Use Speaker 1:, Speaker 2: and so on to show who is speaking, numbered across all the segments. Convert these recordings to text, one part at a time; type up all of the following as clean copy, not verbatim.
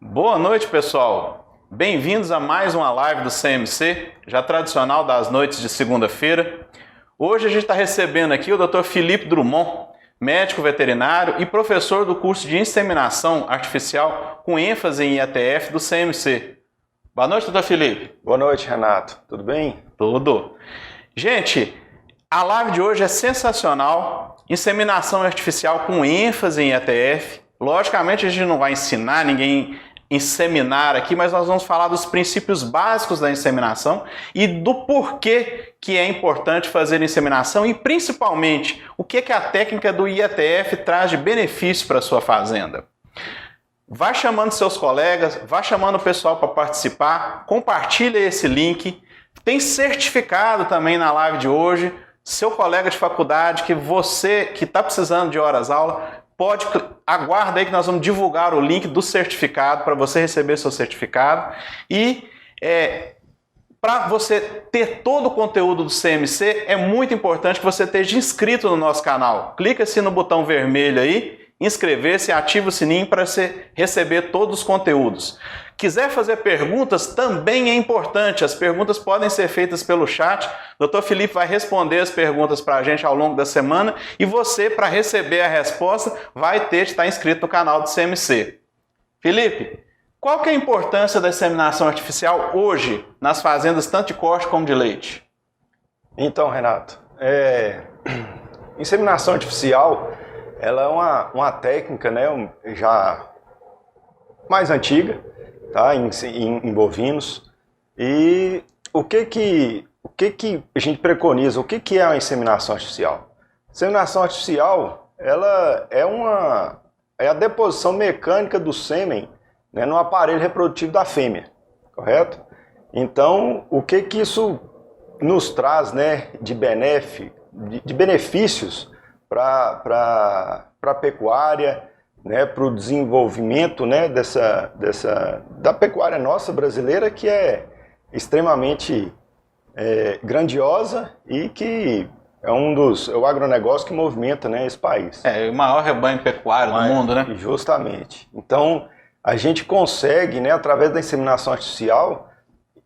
Speaker 1: Boa noite, pessoal. Bem-vindos a mais uma live do CMC, já tradicional das noites de segunda-feira. Hoje a gente está recebendo aqui o Dr. Felipe Drummond, médico veterinário e professor do curso de inseminação artificial com ênfase em IATF do CMC. Boa noite, Dr. Felipe.
Speaker 2: Boa noite, Renato. Tudo bem?
Speaker 1: Tudo. Gente, a live de hoje é sensacional. Inseminação artificial com ênfase em IATF. Logicamente a gente não vai ensinar ninguém a inseminar aqui, mas nós vamos falar dos princípios básicos da inseminação e do porquê que é importante fazer inseminação e principalmente o que a técnica do IATF traz de benefício para a sua fazenda. Vá chamando seus colegas, vá chamando o pessoal para participar, compartilha esse link. Tem certificado também na live de hoje. Seu colega de faculdade, que você que está precisando de horas-aula, aguarda aí que nós vamos divulgar o link do certificado para você receber seu certificado. E para você ter todo o conteúdo do CMC, é muito importante que você esteja inscrito no nosso canal. Clica-se no botão vermelho aí, inscrever-se, ativa o sininho para você receber todos os conteúdos. Quiser fazer perguntas, também é importante. As perguntas podem ser feitas pelo chat. O Dr. Felipe vai responder as perguntas para a gente ao longo da semana e você, para receber a resposta, vai ter de estar inscrito no canal do CMC. Felipe, qual que é a importância da inseminação artificial hoje nas fazendas tanto de corte como de leite?
Speaker 2: Então, Renato, inseminação artificial ela é uma técnica, né, já mais antiga, tá, em bovinos. E o que a gente preconiza? O que é a inseminação artificial? Inseminação artificial ela é a deposição mecânica do sêmen, né, no aparelho reprodutivo da fêmea, correto? Então, o que isso nos traz, né, de benefícios para a pecuária, né, para o desenvolvimento, né, da pecuária nossa brasileira, que é extremamente grandiosa e que é o agronegócio que movimenta, né, esse país.
Speaker 1: É o maior rebanho pecuário do mundo, né?
Speaker 2: Justamente. Então, a gente consegue, né, através da inseminação artificial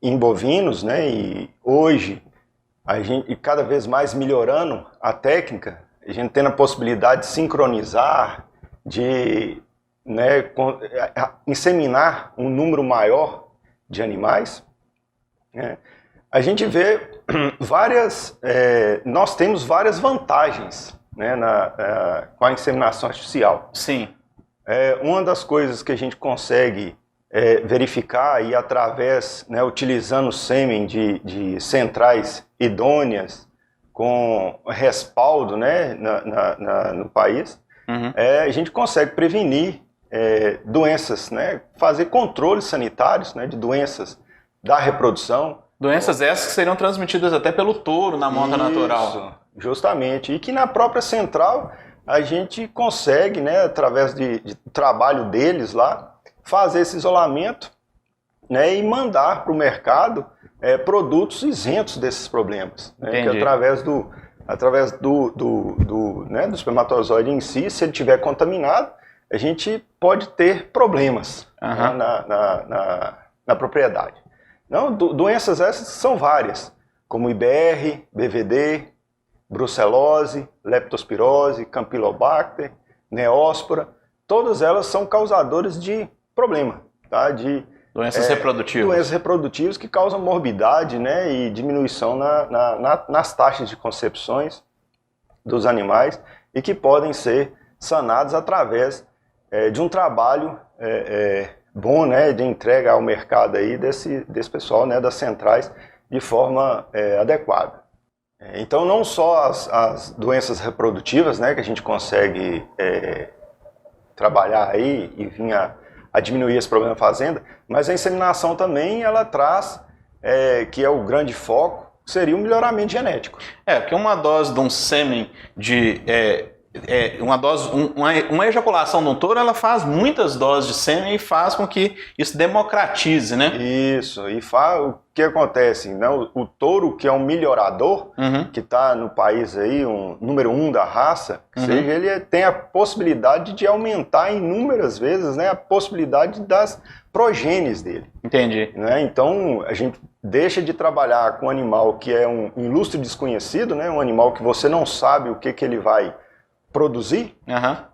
Speaker 2: em bovinos, né, e hoje a gente cada vez mais melhorando a técnica, a gente tendo a possibilidade de sincronizar, de, né, inseminar um número maior de animais, né, a gente vê nós temos várias vantagens, né, com a inseminação artificial.
Speaker 1: Sim.
Speaker 2: Uma das coisas que a gente consegue verificar e através, né, utilizando o sêmen de centrais idôneas, com respaldo, né, no país, a gente consegue prevenir doenças, né, fazer controles sanitários, né, de doenças da reprodução.
Speaker 1: Doenças essas que seriam transmitidas até pelo touro na monta natural.
Speaker 2: Justamente. E que na própria central a gente consegue, né, através de trabalho deles lá, fazer esse isolamento, né, e mandar para o mercado produtos isentos desses problemas, né, que através do espermatozoide em si, se ele estiver contaminado, a gente pode ter problemas, né, na propriedade. Não, doenças essas são várias, como IBR, BVD, brucelose, leptospirose, campylobacter, neóspora, todas elas são causadoras de problema, tá? De
Speaker 1: doenças reprodutivas.
Speaker 2: Doenças reprodutivas que causam morbidade, né, e diminuição nas taxas de concepções dos animais e que podem ser sanados através de um trabalho bom, né, de entrega ao mercado aí desse pessoal, né, das centrais de forma adequada. Então, não só as doenças reprodutivas, né, que a gente consegue trabalhar aí e vir a diminuir esse problema na fazenda, mas a inseminação também ela traz, que é o grande foco, seria o melhoramento genético.
Speaker 1: Porque uma dose de um sêmen uma ejaculação de um touro, ela faz muitas doses de sêmen e faz com que isso democratize, né?
Speaker 2: Isso, e o que acontece, né? O touro, que é um melhorador, que está no país aí, número 1 da raça, seja, ele tem a possibilidade de aumentar inúmeras vezes, né, a possibilidade das progenes dele.
Speaker 1: Entendi.
Speaker 2: Né? Então, a gente deixa de trabalhar com um animal que é um ilustre desconhecido, né? Um animal que você não sabe o que ele vai produzir,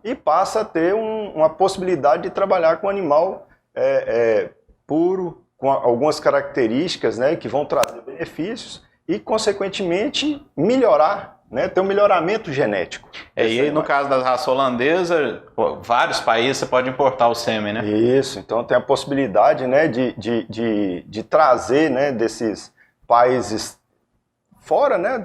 Speaker 2: e passa a ter uma possibilidade de trabalhar com um animal puro, com algumas características, né, que vão trazer benefícios e, consequentemente, melhorar, né, ter um melhoramento genético.
Speaker 1: E aí, no caso da raça holandesa, vários países você pode importar o sêmen, né?
Speaker 2: Isso, então tem a possibilidade, né, de trazer, né, desses países fora, né,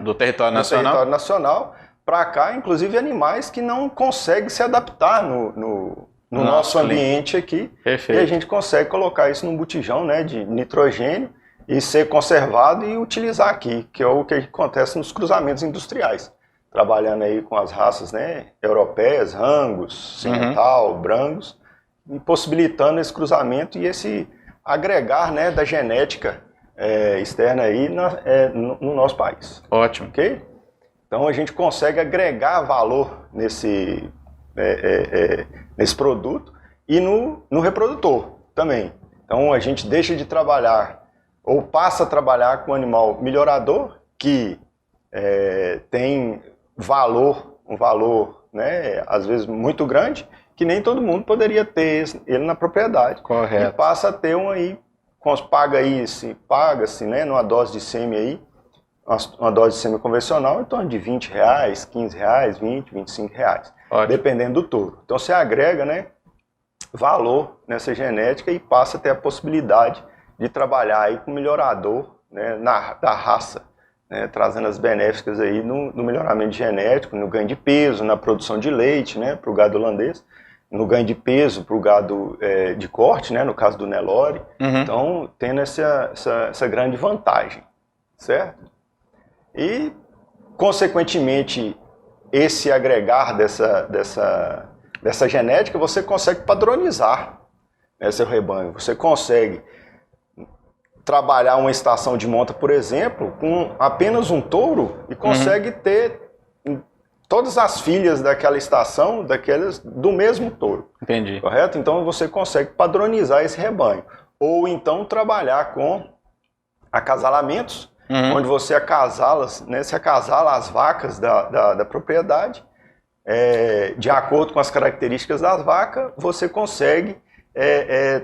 Speaker 1: do território
Speaker 2: nacional para cá, inclusive animais que não conseguem se adaptar no nosso ambiente aqui.
Speaker 1: Perfeito.
Speaker 2: E a gente consegue colocar isso num botijão, né, de nitrogênio e ser conservado e utilizar aqui, que é o que acontece nos cruzamentos industriais. Trabalhando aí com as raças, né, europeias, Angus, Simmental, Brangus, e possibilitando esse cruzamento e esse agregar, né, da genética externa aí no nosso país.
Speaker 1: Ótimo.
Speaker 2: Ok? Então a gente consegue agregar valor nesse produto e no reprodutor também. Então a gente deixa de trabalhar ou passa a trabalhar com um animal melhorador que tem um valor, né, às vezes muito grande, que nem todo mundo poderia ter ele na propriedade.
Speaker 1: Correto.
Speaker 2: E passa a ter paga-se, né, numa dose de sêmen aí, uma dose de sêmen convencional em torno de R$20, R$15, R$20, R$25, dependendo do touro. Então você agrega, né, valor nessa genética e passa a ter a possibilidade de trabalhar aí com melhorador, né, da raça, né, trazendo as benéficas aí no melhoramento genético, no ganho de peso, na produção de leite, né, para o gado holandês, no ganho de peso para o gado de corte, né, no caso do Nelore. Então, tendo essa grande vantagem, certo? E, consequentemente, esse agregar dessa genética, você consegue padronizar, né, seu rebanho. Você consegue trabalhar uma estação de monta, por exemplo, com apenas um touro e consegue ter todas as filhas daquela estação, do mesmo touro.
Speaker 1: Entendi.
Speaker 2: Correto? Então você consegue padronizar esse rebanho. Ou então trabalhar com acasalamentos, onde você né, se acasala as vacas da propriedade, de acordo com as características das vacas, você consegue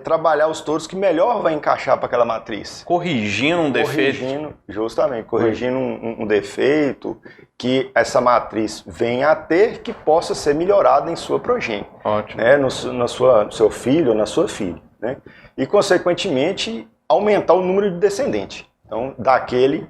Speaker 2: trabalhar os touros que melhor vai encaixar para aquela matriz.
Speaker 1: Corrigindo um defeito.
Speaker 2: Justamente, corrigindo um defeito que essa matriz venha a ter, que possa ser melhorada em sua progênie.
Speaker 1: Ótimo.
Speaker 2: Né, no seu filho ou na sua filha. Né? E, consequentemente, aumentar o número de descendentes. Então, daquele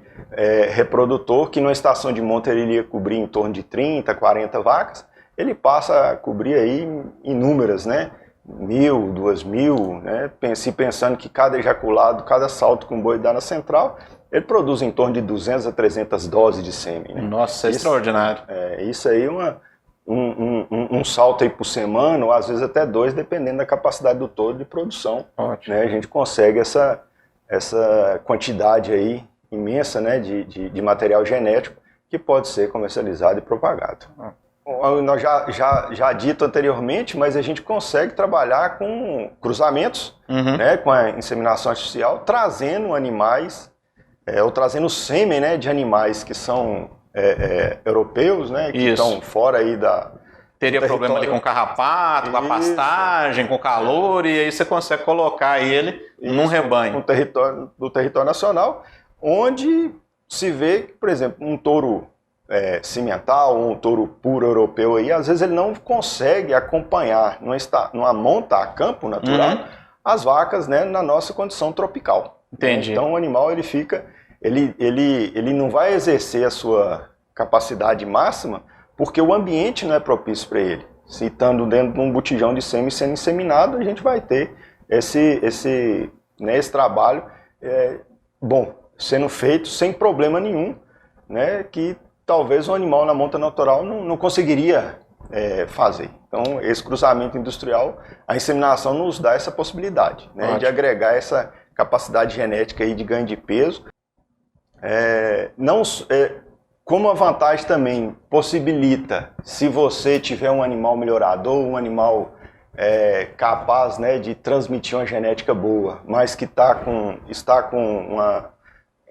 Speaker 2: reprodutor que numa estação de monta ele iria cobrir em torno de 30, 40 vacas, ele passa a cobrir aí inúmeras, né? 1.000, 2.000, né? Pensando que cada ejaculado, cada salto que um boi dá na central, ele produz em torno de 200 a 300 doses de sêmen. Né?
Speaker 1: Nossa, isso é extraordinário.
Speaker 2: Isso aí um salto aí por semana, ou às vezes até 2, dependendo da capacidade do touro de produção.
Speaker 1: Ótimo.
Speaker 2: Né? A gente consegue essa quantidade aí imensa, né, de material genético que pode ser comercializado e propagado. Nós já dito anteriormente, mas a gente consegue trabalhar com cruzamentos, né, com a inseminação artificial, trazendo animais, ou trazendo sêmen, né, de animais que são europeus, né, que estão fora aí
Speaker 1: Teria problema ali com carrapato, com a pastagem, com calor, e aí você consegue colocar ele num rebanho.
Speaker 2: Do território nacional, onde se vê que, por exemplo, um touro cimental, um touro puro europeu, aí, às vezes ele não consegue acompanhar numa monta a campo natural as vacas, né, na nossa condição tropical.
Speaker 1: Entendi.
Speaker 2: Então o animal ele não vai exercer a sua capacidade máxima porque o ambiente não é propício para ele. Se estando dentro de um botijão de sêmen sendo inseminado, a gente vai ter esse trabalho sendo feito sem problema nenhum, né, que talvez um animal na monta natural não conseguiria fazer. Então, esse cruzamento industrial, a inseminação nos dá essa possibilidade, né, de agregar essa capacidade genética aí de ganho de peso. Como a vantagem também possibilita, se você tiver um animal melhorador, um animal capaz, né, de transmitir uma genética boa, mas que está com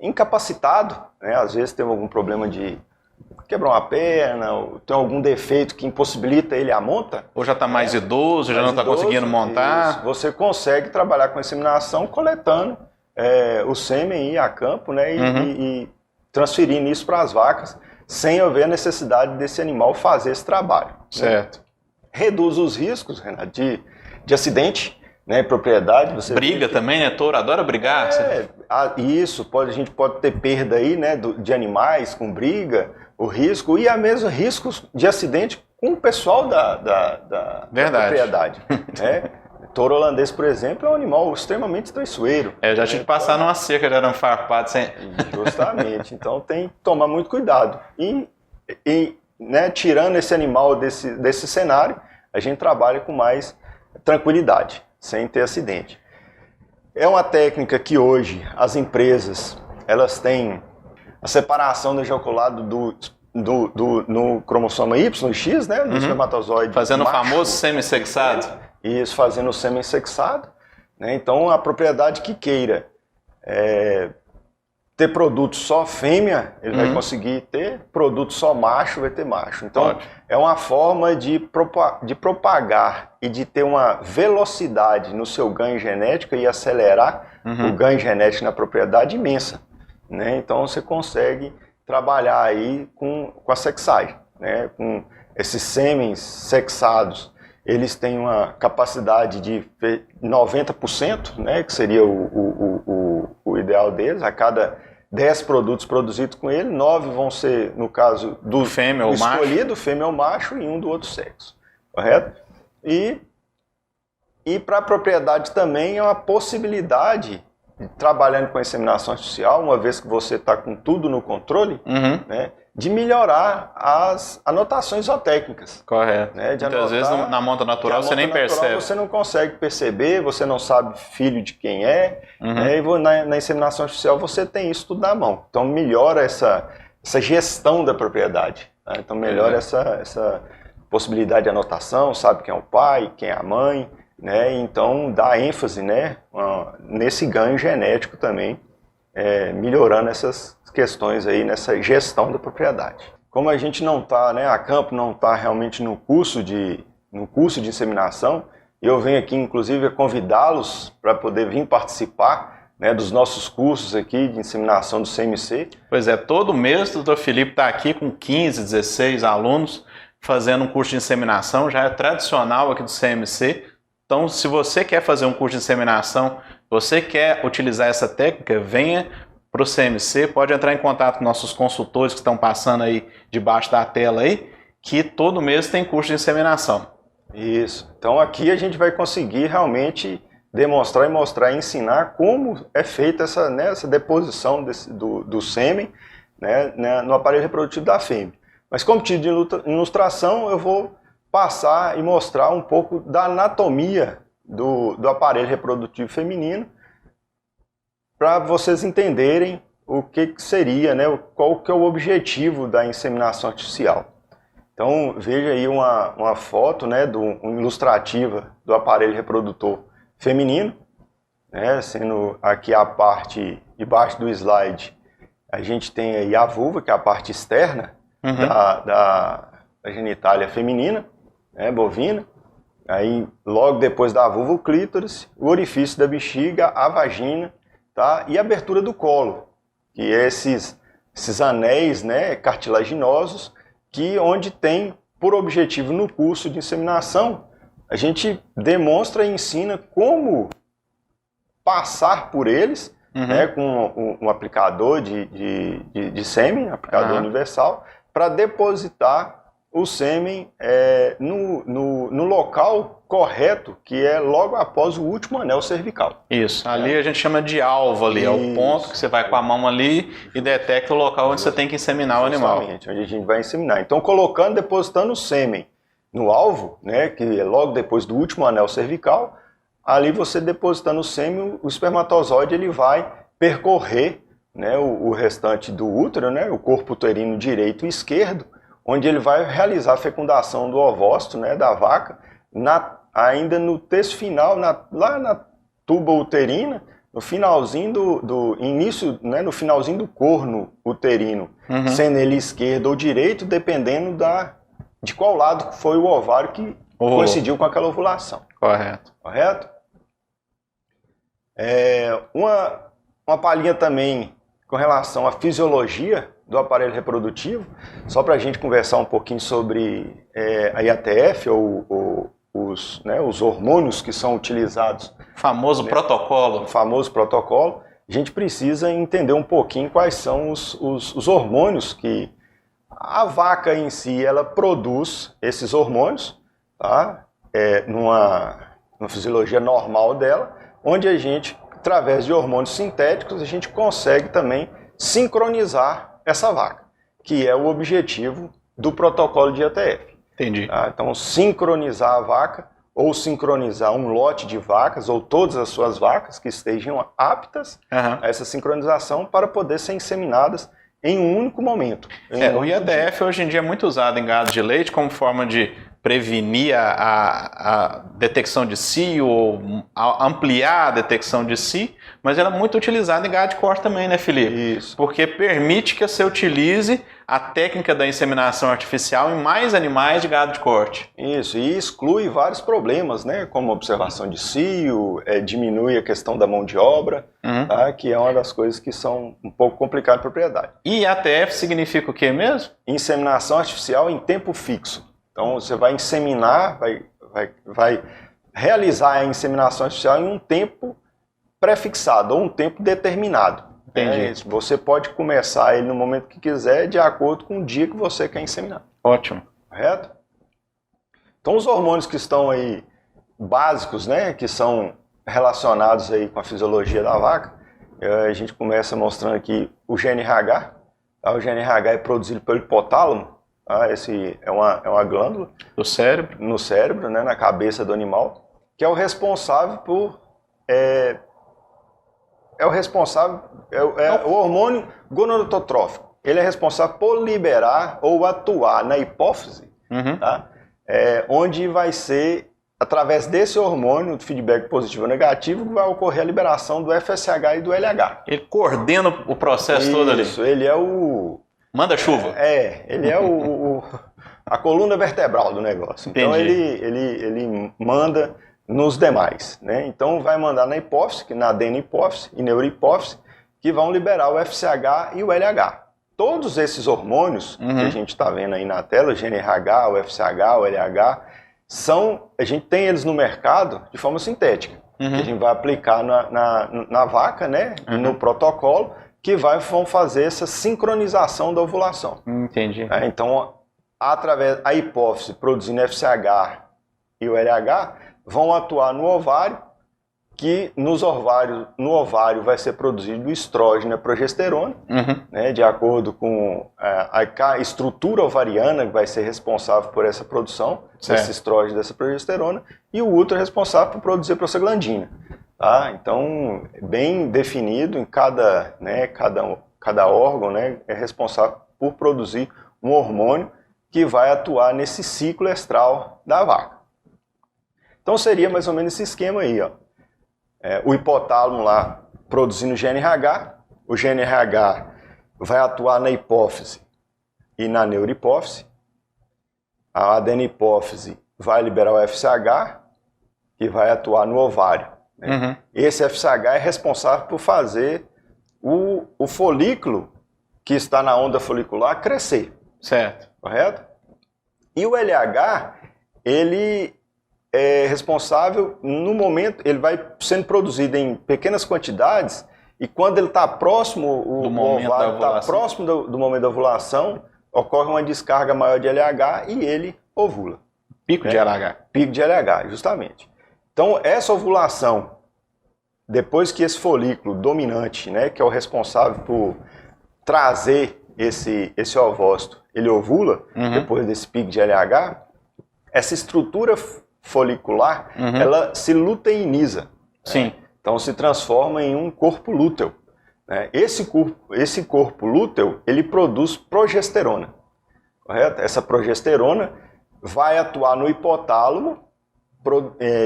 Speaker 2: incapacitado, né, às vezes teve algum problema de quebrar uma perna, ou tem algum defeito que impossibilita ele a monta.
Speaker 1: Ou já está mais idoso, já não está conseguindo montar.
Speaker 2: Isso. Você consegue trabalhar com inseminação coletando o sêmen a campo, né, e transferindo isso para as vacas, sem haver necessidade desse animal fazer esse trabalho.
Speaker 1: Certo.
Speaker 2: Né? Reduz os riscos, Renato, de acidente, né, em propriedade. Você
Speaker 1: briga também, né? Touro adora brigar.
Speaker 2: Isso, a gente pode ter perda aí, né, de animais com briga, o risco, e a mesma riscos de acidente com o pessoal da propriedade. Né? Touro holandês, por exemplo, é um animal extremamente traiçoeiro.
Speaker 1: Eu já tive que passar numa cerca de arame farpado sem...
Speaker 2: Justamente, então tem que tomar muito cuidado. E né, tirando esse animal desse cenário, a gente trabalha com mais tranquilidade, sem ter acidente. É uma técnica que hoje as empresas, elas têm a separação do ejaculado no cromossoma Y e X, né, do espermatozoide
Speaker 1: fazendo
Speaker 2: macho,
Speaker 1: o famoso semi-sexado.
Speaker 2: Isso, fazendo o semi-sexado. Né, então, a propriedade que queira ter produto só fêmea, ele vai conseguir ter, produto só macho, vai ter macho. Então, é uma forma de propagar e de ter uma velocidade no seu ganho genético e acelerar o ganho genético na propriedade imensa. Né? Então, você consegue trabalhar aí com a sexagem, né? Com esses sêmens sexados. Eles têm uma capacidade de 90%, né, que seria o ideal deles. A cada 10 produtos produzidos com ele, 9 vão ser, no caso, do
Speaker 1: fêmea ou
Speaker 2: escolhido,
Speaker 1: macho.
Speaker 2: Fêmea ou macho, e um do outro sexo. Correto? E para a propriedade também é uma possibilidade, trabalhando com a inseminação artificial, uma vez que você está com tudo no controle, né, de melhorar as anotações zootécnicas.
Speaker 1: Correto.
Speaker 2: Né,
Speaker 1: muitas vezes na monta natural você nem percebe.
Speaker 2: Você não consegue perceber, você não sabe filho de quem é, né, e na inseminação artificial você tem isso tudo na mão. Então melhora essa gestão da propriedade. Né? Então melhora essa possibilidade de anotação, sabe quem é o pai, quem é a mãe, né? Então dá ênfase, né, nesse ganho genético também, melhorando essas questões aí nessa gestão da propriedade. Como a gente não está, né, a campo não está realmente no curso de inseminação, eu venho aqui inclusive a convidá-los para poder vir participar, né, dos nossos cursos aqui de inseminação do CMC.
Speaker 1: Pois é, todo mês o Dr. Felipe está aqui com 15, 16 alunos fazendo um curso de inseminação, já é tradicional aqui do CMC. Então, se você quer fazer um curso de inseminação, você quer utilizar essa técnica, venha para o CMC, pode entrar em contato com nossos consultores que estão passando aí debaixo da tela aí, que todo mês tem curso de inseminação.
Speaker 2: Isso. Então aqui a gente vai conseguir realmente demonstrar e mostrar e ensinar como é feita essa deposição do sêmen, né, no aparelho reprodutivo da fêmea. Mas como tipo de ilustração, eu vou passar e mostrar um pouco da anatomia do aparelho reprodutivo feminino, para vocês entenderem o que seria, né, qual que é o objetivo da inseminação artificial. Então veja aí uma foto, né, ilustrativa do aparelho reprodutor feminino, né, sendo aqui a parte debaixo do slide, a gente tem aí a vulva, que é a parte externa da genitália feminina, né, bovina. Aí logo depois da vulva o clítoris, o orifício da bexiga, a vagina, tá? E a abertura do colo, que é esses anéis, né, cartilaginosos, onde tem por objetivo no curso de inseminação, a gente demonstra e ensina como passar por eles, né, com um aplicador de sêmen, aplicador universal, para depositar o sêmen no local correto, que é logo após o último anel cervical.
Speaker 1: Isso, ali a gente chama de alvo ali, é o ponto que você vai com a mão ali e detecta o local onde você tem que inseminar o animal.
Speaker 2: Exatamente, onde a gente vai inseminar. Então depositando o sêmen no alvo, né, que é logo depois do último anel cervical, ali você depositando o sêmen, o espermatozoide ele vai percorrer, né, o restante do útero, né, o corpo uterino direito e esquerdo, onde ele vai realizar a fecundação do ovócito, né, da vaca, na ainda no terço final, lá na tuba uterina, no finalzinho do início, né, no finalzinho do corno uterino, sendo ele esquerdo ou direito, dependendo de qual lado foi o ovário que coincidiu com aquela ovulação.
Speaker 1: Correto.
Speaker 2: Correto? Uma palhinha também com relação à fisiologia do aparelho reprodutivo, só para a gente conversar um pouquinho sobre a IATF, ou os hormônios que são utilizados.
Speaker 1: Famoso protocolo.
Speaker 2: O famoso protocolo. A gente precisa entender um pouquinho quais são os hormônios que a vaca em si ela produz, esses hormônios, tá? Numa fisiologia normal dela, onde a gente, através de hormônios sintéticos, a gente consegue também sincronizar essa vaca, que é o objetivo do protocolo de IATF.
Speaker 1: Entendi.
Speaker 2: Tá? Então, sincronizar a vaca, ou sincronizar um lote de vacas, ou todas as suas vacas que estejam aptas a essa sincronização para poder ser inseminadas em um único momento.
Speaker 1: O IATF hoje em dia é muito usado em gado de leite como forma de prevenir a detecção de si ou ampliar a detecção de si, mas ela é muito utilizada em gado de corte também, né, Felipe?
Speaker 2: Isso.
Speaker 1: Porque permite que você utilize a técnica da inseminação artificial em mais animais de gado de corte.
Speaker 2: Isso, e exclui vários problemas, né, como observação de cio, diminui a questão da mão de obra, tá, que é uma das coisas que são um pouco complicadas para a propriedade.
Speaker 1: E IATF significa o que mesmo?
Speaker 2: Inseminação artificial em tempo fixo. Então você vai inseminar, vai realizar a inseminação artificial em um tempo prefixado, ou um tempo determinado.
Speaker 1: Entendi.
Speaker 2: Você pode começar ele no momento que quiser, de acordo com o dia que você quer inseminar.
Speaker 1: Ótimo.
Speaker 2: Correto? Então os hormônios que estão aí básicos, né, que são relacionados aí com a fisiologia da vaca, a gente começa mostrando aqui o GNRH. Tá? O GNRH é produzido pelo hipotálamo. Esse é uma glândula
Speaker 1: do cérebro,
Speaker 2: no cérebro, né, na cabeça do animal, que é o responsável por o hormônio gonadotrófico. Ele é responsável por liberar ou atuar na hipófise, tá? Onde vai ser através desse hormônio de feedback positivo ou negativo que vai ocorrer a liberação do FSH e do LH.
Speaker 1: Ele coordena o processo todo ali.
Speaker 2: Isso, ele é o
Speaker 1: manda chuva.
Speaker 2: Ele é a coluna vertebral do negócio.
Speaker 1: Entendi.
Speaker 2: Então ele manda nos demais, né? Então vai mandar na hipófise, na adenihipófise e neurohipófise, que vão liberar o FSH e o LH. Todos esses hormônios que a gente está vendo aí na tela, o GNRH, o FSH, o LH, a gente tem eles no mercado de forma sintética, que a gente vai aplicar na vaca, né? No protocolo, que vão fazer essa sincronização da ovulação.
Speaker 1: Entendi.
Speaker 2: Então, através da hipófise produzindo FSH e o LH, vão atuar no ovário, que no ovário vai ser produzido o estrógeno e a progesterona, né, de acordo com a estrutura ovariana que vai ser responsável por essa produção, desse estrógeno e dessa progesterona, e o útero é responsável por produzir a prostaglandina. Tá? Então, bem definido em cada órgão, né, é responsável por produzir um hormônio que vai atuar nesse ciclo estral da vaca. Então seria mais ou menos esse esquema aí, ó. O hipotálamo lá produzindo GNRH, o GNRH vai atuar na hipófise e na neurohipófise, a adenihipófise vai liberar o FSH, que vai atuar no ovário. Né? Esse FSH é responsável por fazer o folículo que está na onda folicular crescer.
Speaker 1: Certo.
Speaker 2: Correto? E o LH, ele é responsável no momento, ele vai sendo produzido em pequenas quantidades e quando ele está próximo, o ovário está próximo do momento da ovulação, ocorre uma descarga maior de LH e ele ovula.
Speaker 1: Pico de LH.
Speaker 2: Pico de LH, justamente. Então, essa ovulação, depois que esse folículo dominante, né, que é o responsável por trazer esse ovócito, ele ovula, depois desse pico de LH, essa estrutura folicular, ela se luteiniza.
Speaker 1: Sim.
Speaker 2: Né? Então, se transforma em um corpo lúteo. Né? Esse corpo lúteo, ele produz progesterona. Correto? Essa progesterona vai atuar no hipotálamo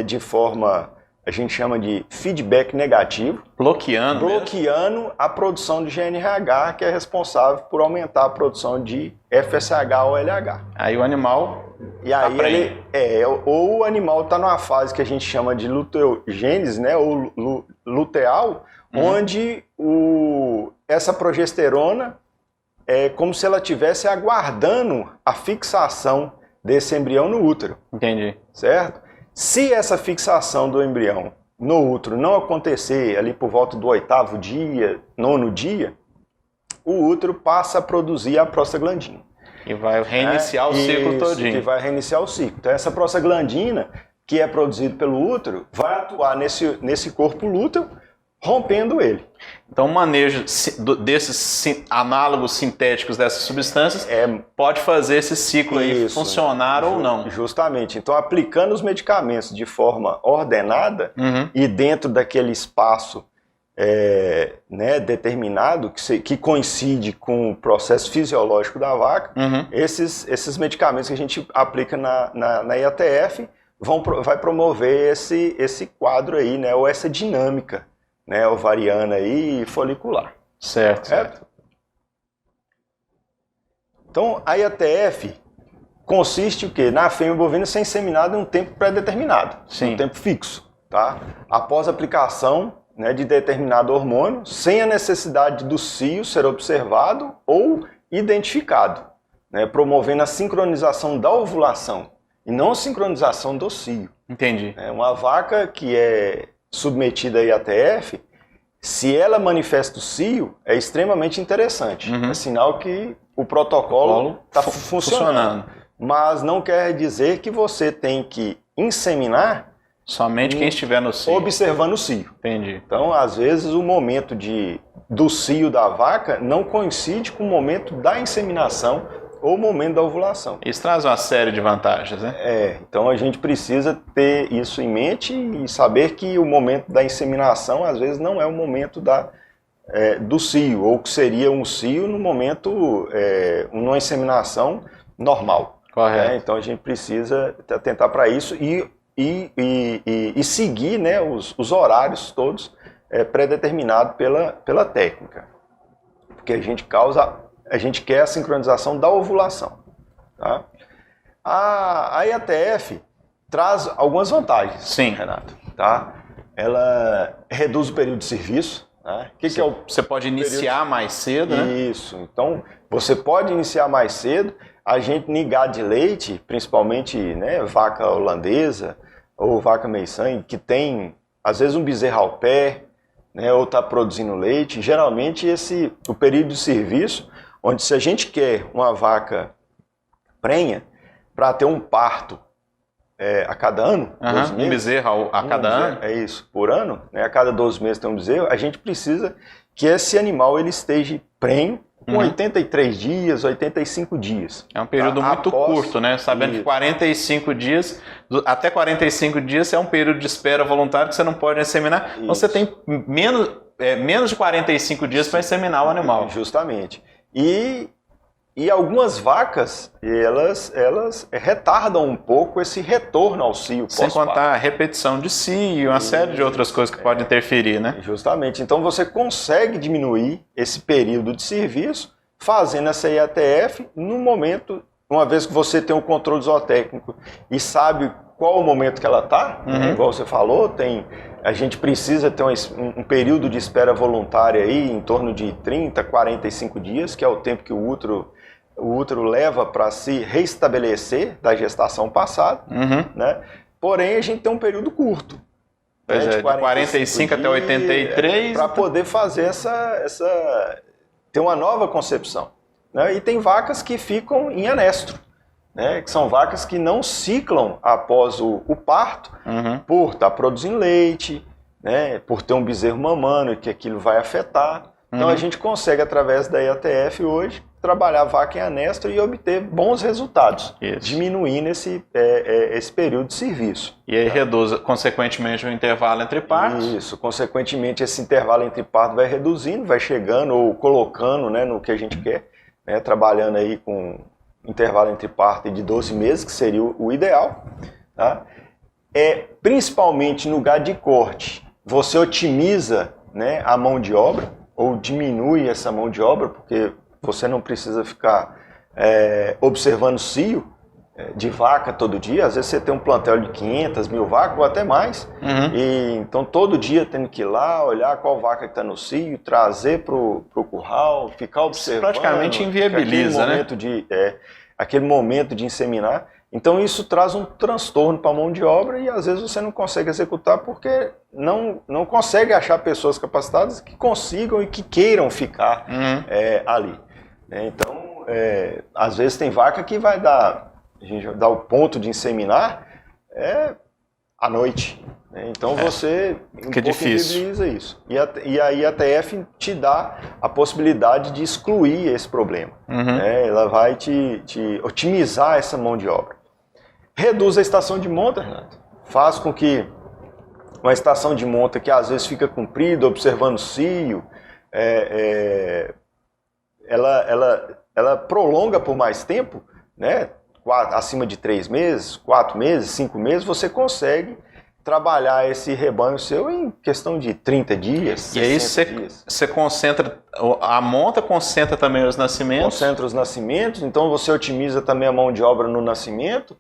Speaker 2: de forma, a gente chama de feedback negativo,
Speaker 1: Bloqueando
Speaker 2: a produção de GNRH, que é responsável por aumentar a produção de FSH ou LH.
Speaker 1: Aí o animal
Speaker 2: E aí ou o animal está numa fase que a gente chama de luteogênese, né, ou luteal, onde essa progesterona é como se ela estivesse aguardando a fixação desse embrião no útero.
Speaker 1: Entendi.
Speaker 2: Certo? Se essa fixação do embrião no útero não acontecer ali por volta do 8º dia, 9º dia, o útero passa a produzir a prostaglandina.
Speaker 1: E vai reiniciar o ciclo todinho.
Speaker 2: Que vai reiniciar o ciclo. Então essa prostaglandina, que é produzida pelo útero, vai atuar nesse corpo lúteo, rompendo ele.
Speaker 1: Então o manejo desses análogos sintéticos dessas substâncias pode fazer esse ciclo aí funcionar ou não.
Speaker 2: Justamente. Então aplicando os medicamentos de forma ordenada e dentro daquele espaço determinado, que coincide com o processo fisiológico da vaca, esses medicamentos que a gente aplica na IATF vai promover esse quadro aí, né, ou essa dinâmica, né, ovariana aí, e folicular.
Speaker 1: Certo.
Speaker 2: Então, a IATF consiste o quê? Na fêmea bovina ser inseminada em um tempo pré-determinado, um tempo fixo, tá? Após a aplicação, né, de determinado hormônio, sem a necessidade do cio ser observado ou identificado, né, promovendo a sincronização da ovulação e não a sincronização do cio.
Speaker 1: Entendi.
Speaker 2: Uma vaca que é submetida a IATF, se ela manifesta o cio, é extremamente interessante. É sinal que o protocolo está funcionando. Mas não quer dizer que você tem que inseminar
Speaker 1: somente quem estiver no cio.
Speaker 2: Observando o cio.
Speaker 1: Entendi.
Speaker 2: Então, às vezes, o momento do cio da vaca não coincide com o momento da inseminação ou o momento da ovulação.
Speaker 1: Isso traz uma série de vantagens, né?
Speaker 2: Então a gente precisa ter isso em mente e saber que o momento da inseminação, às vezes, não é o momento do cio, ou que seria um cio no momento, uma inseminação normal.
Speaker 1: Correto.
Speaker 2: Então a gente precisa atentar para isso e seguir, né, os horários todos pré-determinados pela técnica. Porque a gente quer a sincronização da ovulação. Tá? A IATF traz algumas vantagens,
Speaker 1: sim,
Speaker 2: Renato. Tá? Ela reduz o período de serviço. Né?
Speaker 1: Você pode iniciar mais cedo, né?
Speaker 2: Isso. Então, você pode iniciar mais cedo. A gente, em gado de leite, principalmente, né, vaca holandesa ou vaca meio-sangue, que tem, às vezes, um bezerro ao pé, né, ou está produzindo leite, geralmente o período de serviço, onde se a gente quer uma vaca prenha para ter um parto a cada ano, 12 meses,
Speaker 1: um bezerro a cada ano,
Speaker 2: é isso, por ano, né, a cada 12 meses tem um bezerro, a gente precisa que esse animal ele esteja prenho com 83 dias, 85 dias.
Speaker 1: É um período muito curto, né? Sabendo que 45 dias, até 45 dias é um período de espera voluntário que você não pode inseminar. Então você tem menos de 45 dias para inseminar o animal.
Speaker 2: Justamente. E algumas vacas, elas retardam um pouco esse retorno ao cio pós-parto.
Speaker 1: Sem contar a repetição de cio e uma série de outras coisas que podem interferir, né?
Speaker 2: Justamente. Então você consegue diminuir esse período de serviço fazendo essa IATF no momento, uma vez que você tem o controle zootécnico e sabe qual o momento que ela está, igual você falou, a gente precisa ter um período de espera voluntária aí em torno de 30, 45 dias, que é o tempo que o útero leva para se restabelecer da gestação passada, né? Porém, a gente tem um período curto.
Speaker 1: Pois de 45 até 83.
Speaker 2: Para poder fazer ter uma nova concepção. Né? E tem vacas que ficam em anestro, né? Que são vacas que não ciclam após o parto, por estar produzindo leite, né? Por ter um bezerro mamando, que aquilo vai afetar. Então a gente consegue, através da IATF hoje, trabalhar a vaca em anestro e obter bons resultados, diminuindo esse período de serviço.
Speaker 1: E aí reduz, consequentemente, o intervalo entre partos?
Speaker 2: Isso, consequentemente esse intervalo entre partos vai reduzindo, vai chegando ou colocando, né, no que a gente quer, né, trabalhando aí com intervalo entre parto de 12 meses, que seria o ideal. Tá? principalmente no gado de corte, você otimiza, né, a mão de obra, ou diminui essa mão de obra, porque você não precisa ficar observando cio de vaca todo dia. Às vezes você tem um plantel de 500, 1000 vacas ou até mais, e então todo dia tendo que ir lá, olhar qual vaca que está no cio, trazer para o curral, ficar observando.
Speaker 1: Praticamente inviabiliza,
Speaker 2: aquele momento de inseminar. Então isso traz um transtorno para a mão de obra e às vezes você não consegue executar porque não consegue achar pessoas capacitadas que consigam e que queiram ficar ali. Então, às vezes tem vaca que vai dar, a gente vai dar o ponto de inseminar à noite. Então você inviabiliza isso. E aí a TF te dá a possibilidade de excluir esse problema. Ela vai te otimizar essa mão de obra. Reduz a estação de monta, Renato. Faz com que uma estação de monta que às vezes fica comprida, observando o cio, ela prolonga por mais tempo, né? Acima de 3 meses, 4 meses, 5 meses, você consegue trabalhar esse rebanho seu em questão de 30 dias,
Speaker 1: e aí você concentra, a monta concentra também os nascimentos?
Speaker 2: Concentra os nascimentos, então você otimiza também a mão de obra no nascimento.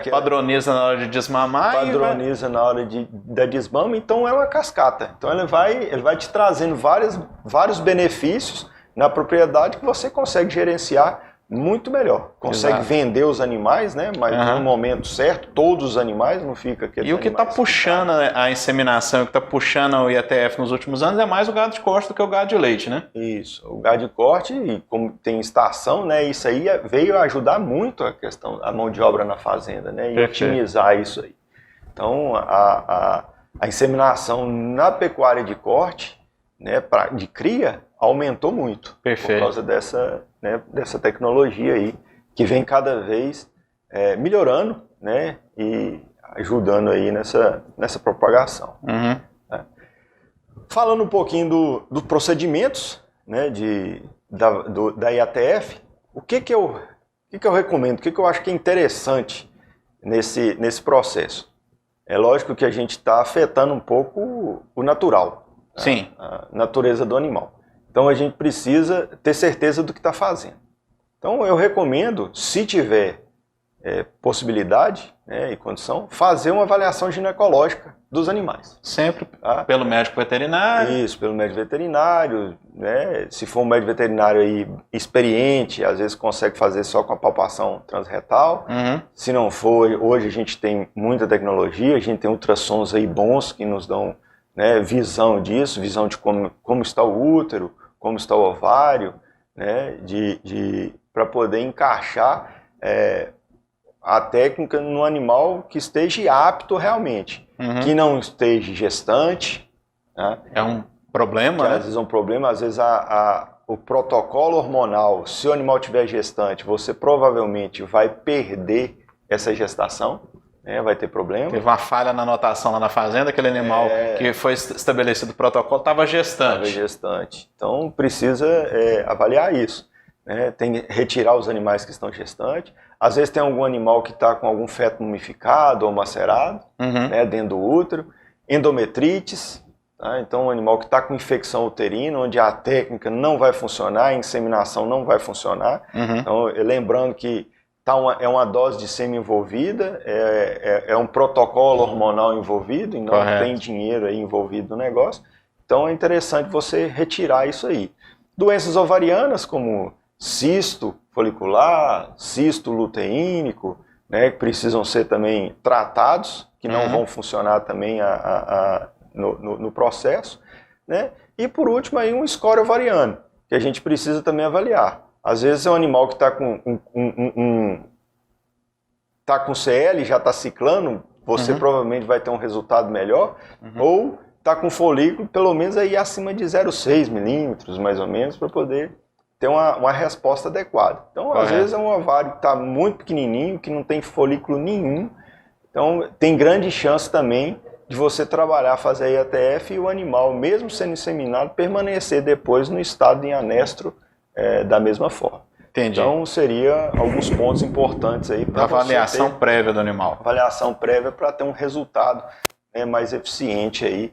Speaker 1: Padroniza na hora de desmamar.
Speaker 2: Padroniza na hora da desmama, então é uma cascata. Então ele vai te trazendo vários benefícios na propriedade que você consegue gerenciar muito melhor. Consegue vender os animais, né? Mas no momento certo, todos os animais, não fica aquele.
Speaker 1: E o que está puxando a inseminação, o que está puxando o IATF nos últimos anos é mais o gado de corte do que o gado de leite, né?
Speaker 2: Isso. O gado de corte, e como tem estação, né? Isso aí veio ajudar muito a questão, a mão de obra na fazenda, né? E otimizar isso aí. Então, a inseminação na pecuária de corte, né? De cria, aumentou muito.
Speaker 1: Perfeito.
Speaker 2: Por causa dessa tecnologia aí, que vem cada vez melhorando, né, e ajudando aí nessa propagação. Falando um pouquinho dos procedimentos, né, da IATF, o que eu recomendo, o que eu acho que é interessante nesse processo? É lógico que a gente está afetando um pouco o natural,
Speaker 1: sim,
Speaker 2: a natureza do animal. Então a gente precisa ter certeza do que está fazendo. Então eu recomendo, se tiver possibilidade, né, e condição, fazer uma avaliação ginecológica dos animais.
Speaker 1: Sempre pelo médico veterinário?
Speaker 2: Isso, pelo médico veterinário. Né, se for um médico veterinário aí experiente, às vezes consegue fazer só com a palpação transretal. Se não for, hoje a gente tem muita tecnologia, a gente tem ultrassons aí bons que nos dão, né, visão disso, visão de como está o útero, como está o ovário, né, para poder encaixar a técnica no animal que esteja apto realmente, que não esteja gestante. Né,
Speaker 1: é um problema, né?
Speaker 2: Às vezes é um problema, às vezes o protocolo hormonal, se o animal tiver gestante, você provavelmente vai perder essa gestação. Vai ter problema.
Speaker 1: Teve uma falha na anotação lá na fazenda, aquele animal que foi estabelecido o protocolo estava gestante.
Speaker 2: Estava gestante. Então precisa avaliar isso. Né? Tem que retirar os animais que estão gestantes. Às vezes tem algum animal que está com algum feto mumificado ou macerado, né, dentro do útero. Endometrites. Tá? Então um animal que está com infecção uterina, onde a técnica não vai funcionar, a inseminação não vai funcionar. Então, lembrando que é uma dose de sêmen envolvida, é um protocolo hormonal envolvido, e não tem dinheiro aí envolvido no negócio. Então é interessante você retirar isso aí. Doenças ovarianas como cisto folicular, cisto luteínico, né, que precisam ser também tratados, que não vão funcionar também no processo. Né? E por último aí um score ovariano, que a gente precisa também avaliar. Às vezes é um animal que está com CL, já está ciclando, você provavelmente vai ter um resultado melhor, ou está com folículo pelo menos aí acima de 0,6 milímetros, mais ou menos, para poder ter uma resposta adequada. Então, às vezes é um ovário que está muito pequenininho, que não tem folículo nenhum, então tem grande chance também de você trabalhar, fazer a IATF e o animal, mesmo sendo inseminado, permanecer depois no estado em anestro da mesma forma.
Speaker 1: Entendi.
Speaker 2: Então, seria alguns pontos importantes aí para
Speaker 1: avaliação prévia do animal.
Speaker 2: Avaliação prévia para ter um resultado, né, mais eficiente aí,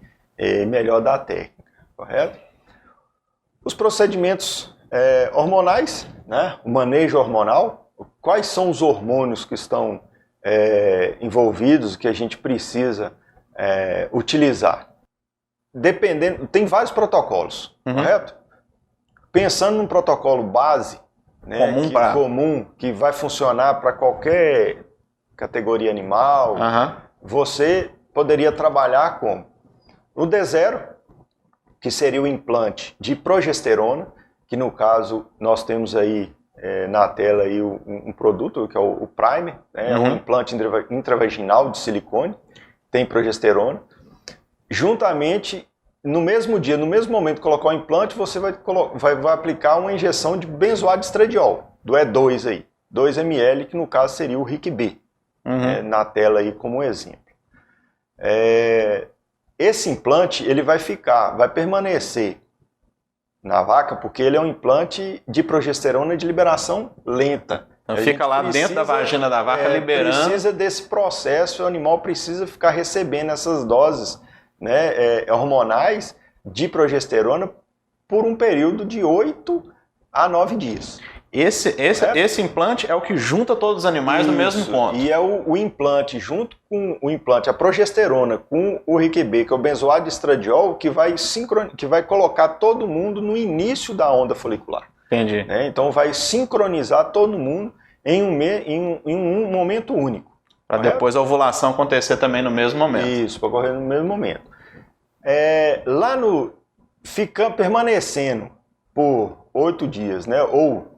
Speaker 2: melhor da técnica, correto? Os procedimentos hormonais, né, o manejo hormonal, quais são os hormônios que estão envolvidos, que a gente precisa utilizar? Dependendo, tem vários protocolos, correto? Pensando num protocolo base, né, comum, que vai funcionar para qualquer categoria animal, você poderia trabalhar com o D0, que seria o implante de progesterona, que no caso nós temos aí na tela aí um produto que é o Primer, né, é um implante intravaginal de silicone, tem progesterona. Juntamente, no mesmo dia, no mesmo momento que colocar o implante, você vai aplicar uma injeção de benzoato de estradiol, do E2 aí, 2 ml, que no caso seria o RIC-B, na tela aí como exemplo. Esse implante, ele vai permanecer na vaca, porque ele é um implante de progesterona de liberação lenta.
Speaker 1: Então fica lá dentro da vagina da vaca liberando.
Speaker 2: Precisa desse processo, o animal precisa ficar recebendo essas doses, né, hormonais de progesterona por um período de 8 a 9 dias.
Speaker 1: Esse implante é o que junta todos os animais no mesmo ponto.
Speaker 2: E é o implante, junto com o implante, a progesterona, com o RIC-B, que é o benzoato de estradiol, que vai colocar todo mundo no início da onda folicular.
Speaker 1: Entendi.
Speaker 2: Né? Então vai sincronizar todo mundo em um momento único.
Speaker 1: Para depois a ovulação acontecer também no mesmo momento.
Speaker 2: Isso, para ocorrer no mesmo momento. Permanecendo por 8 dias, né? Ou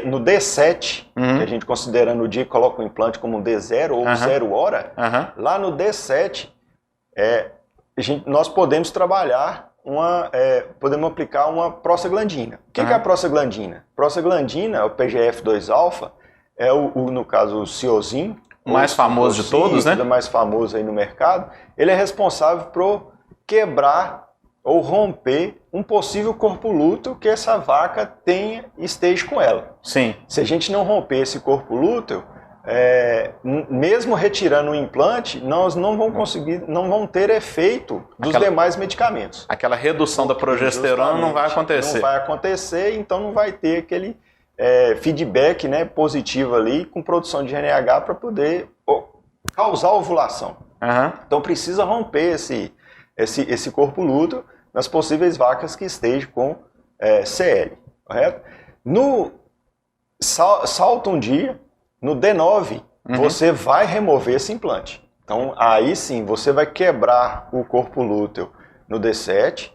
Speaker 2: no D7, que a gente considerando o dia que coloca o implante como um D0 ou 0 hora, lá no D7, nós podemos trabalhar podemos aplicar uma prostaglandina. O que é a prostaglandina? Prostaglandina, o PGF2-alfa, no caso o Ciozin,
Speaker 1: o mais famoso de todos, né?
Speaker 2: O mais famoso aí no mercado. Ele é responsável por quebrar ou romper um possível corpo lúteo que essa vaca esteja com ela.
Speaker 1: Sim.
Speaker 2: Se a gente não romper esse corpo lúteo, mesmo retirando o implante, nós não vamos ter efeito dos demais medicamentos.
Speaker 1: Aquela redução da progesterona não vai acontecer.
Speaker 2: Não vai acontecer, então não vai ter aquele feedback, né, positivo ali com produção de GNH para poder causar ovulação. Então precisa romper esse corpo lúteo nas possíveis vacas que estejam com CL, correto? Salta um dia, no D9, você vai remover esse implante. Então aí sim, você vai quebrar o corpo lúteo no D7,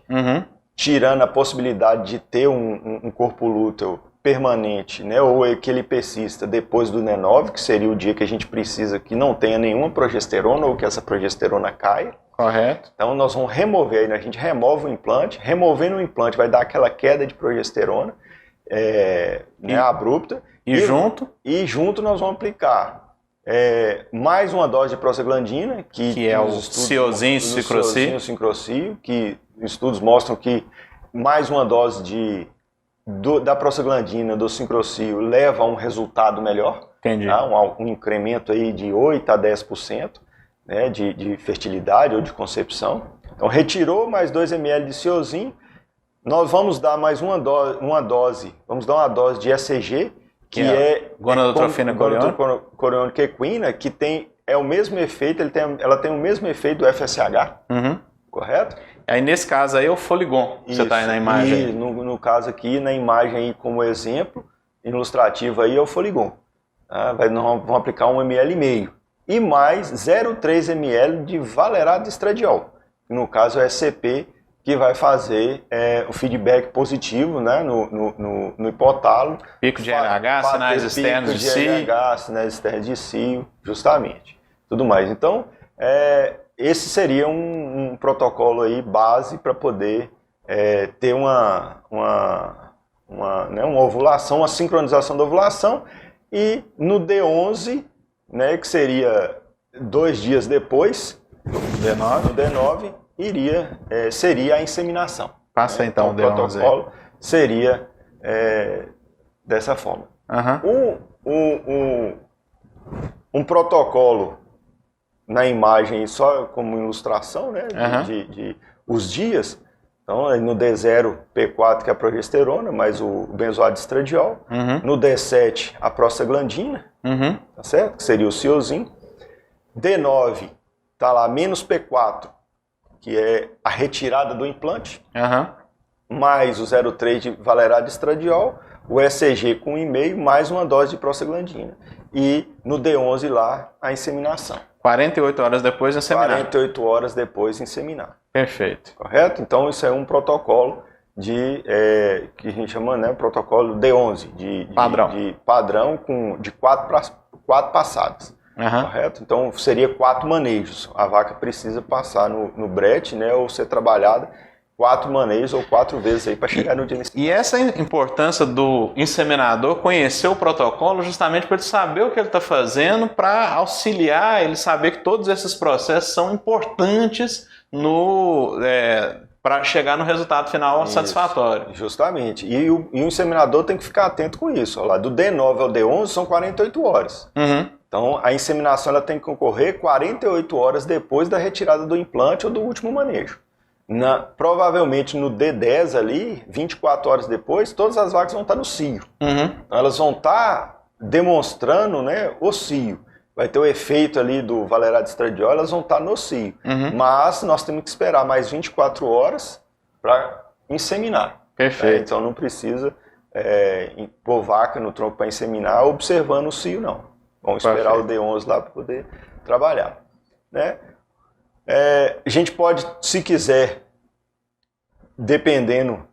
Speaker 2: tirando a possibilidade de ter um corpo lúteo permanente, né, ou que ele persista depois do D9, que seria o dia que a gente precisa que não tenha nenhuma progesterona ou que essa progesterona caia.
Speaker 1: Correto.
Speaker 2: Então nós vamos remover, né, a gente remove o implante, removendo o implante vai dar aquela queda de progesterona abrupta. E junto nós vamos aplicar mais uma dose de prostaglandina, que é o
Speaker 1: Ciozin
Speaker 2: sincrocio, que estudos mostram que mais uma dose da prostaglandina, do sincrocio, leva a um resultado melhor.
Speaker 1: Entendi.
Speaker 2: Tá? Um incremento aí de 8 a 10%, né, de fertilidade ou de concepção. Então retirou mais 2 ml de Ciozin, nós vamos dar mais uma dose, vamos dar uma dose de ECG, que é
Speaker 1: gonadotrofina
Speaker 2: coriônica equina, que tem o mesmo efeito, ela tem o mesmo efeito do FSH, correto?
Speaker 1: Aí nesse caso aí é o Foligon, que você está aí na imagem.
Speaker 2: E no caso aqui, na imagem aí como exemplo ilustrativo aí é o Foligon. Nós vamos aplicar 1,5 ml e mais 0,3 ml de valerato de estradiol. No caso é SCP, que vai fazer o feedback positivo, né, no hipotálamo.
Speaker 1: Pico de LH, sinais externos de cio.
Speaker 2: Sinais externos de cio, justamente. Tudo mais. Então, esse seria um protocolo aí base para poder ter uma ovulação, uma sincronização da ovulação. E no D11, né, que seria 2 dias depois, no D9, seria a inseminação.
Speaker 1: Passa então o D11.
Speaker 2: protocolo seria dessa forma. Um protocolo na imagem, só como ilustração, né, de os dias, então no D0, P4, que é a progesterona, mais o benzoato de estradiol, no D7, a prostaglandina, tá certo? Que seria o ciosim. D9, tá lá, menos P4, que é a retirada do implante, mais o 0,3 de valerato de estradiol, o ECG com 1,5, mais uma dose de prostaglandina. E no D11 lá, a inseminação.
Speaker 1: 48 horas depois inseminar.
Speaker 2: 48 horas depois inseminar.
Speaker 1: Perfeito.
Speaker 2: Correto? Então isso é um protocolo que a gente chama, né, protocolo D11, de padrão de 4 passadas. Correto? Então seria 4 manejos. A vaca precisa passar no brete, né, ou ser trabalhada 4 manejos ou 4 vezes aí para chegar no dia inicial.
Speaker 1: E essa é a importância do inseminador conhecer o protocolo justamente para ele saber o que ele está fazendo, para auxiliar ele saber que todos esses processos são importantes para chegar no resultado final satisfatório.
Speaker 2: Justamente. E o inseminador tem que ficar atento com isso. Olha lá, do D9 ao D11 são 48 horas. Então a inseminação ela tem que ocorrer 48 horas depois da retirada do implante ou do último manejo. Provavelmente no D10 ali, 24 horas depois, todas as vacas vão estar no cio. Então elas vão estar demonstrando, né, o cio. Vai ter o efeito ali do valerato de estradiol, elas vão estar no cio. Mas nós temos que esperar mais 24 horas para inseminar.
Speaker 1: Perfeito.
Speaker 2: Então não precisa pôr vaca no tronco para inseminar observando o cio, não. Vamos esperar o D11 lá para poder trabalhar. Né? A gente pode, se quiser, dependendo,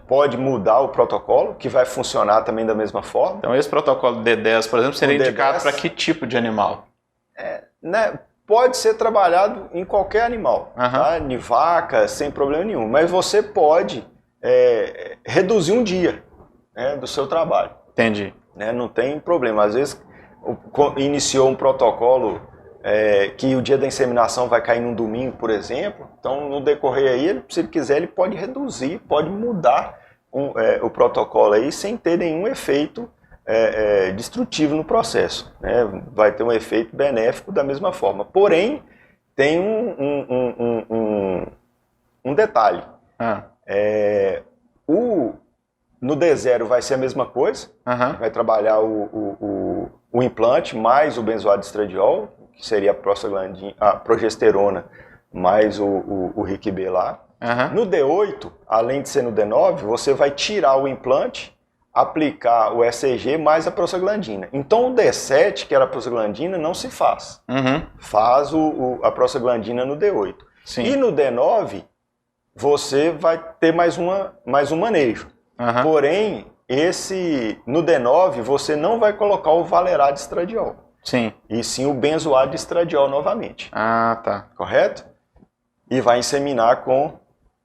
Speaker 2: pode mudar o protocolo, que vai funcionar também da mesma forma.
Speaker 1: Então esse protocolo D10, por exemplo, seria indicado para que tipo de animal?
Speaker 2: Né, pode ser trabalhado em qualquer animal, tá? Em vaca, sem problema nenhum. Mas você pode reduzir um dia, né, do seu trabalho.
Speaker 1: Entendi.
Speaker 2: Né, não tem problema. Às vezes iniciou um protocolo que o dia da inseminação vai cair num domingo, por exemplo. Então, no decorrer aí, se ele quiser, ele pode reduzir, pode mudar o protocolo aí sem ter nenhum efeito destrutivo no processo. Né? Vai ter um efeito benéfico da mesma forma. Porém, tem um detalhe. No D0 vai ser a mesma coisa. Vai trabalhar o implante mais o benzoato de estradiol, que seria a progesterona mais o RIC-B lá. No D8, além de ser no D9, você vai tirar o implante, aplicar o ECG mais a prostaglandina. Então o D7, que era a prostaglandina, não se faz. Faz a prostaglandina no D8. Sim. E no D9, você vai ter mais um manejo. Porém, no D9, você não vai colocar o valerato de estradiol.
Speaker 1: Sim.
Speaker 2: E sim o benzoato de estradiol novamente.
Speaker 1: Tá.
Speaker 2: Correto? E vai inseminar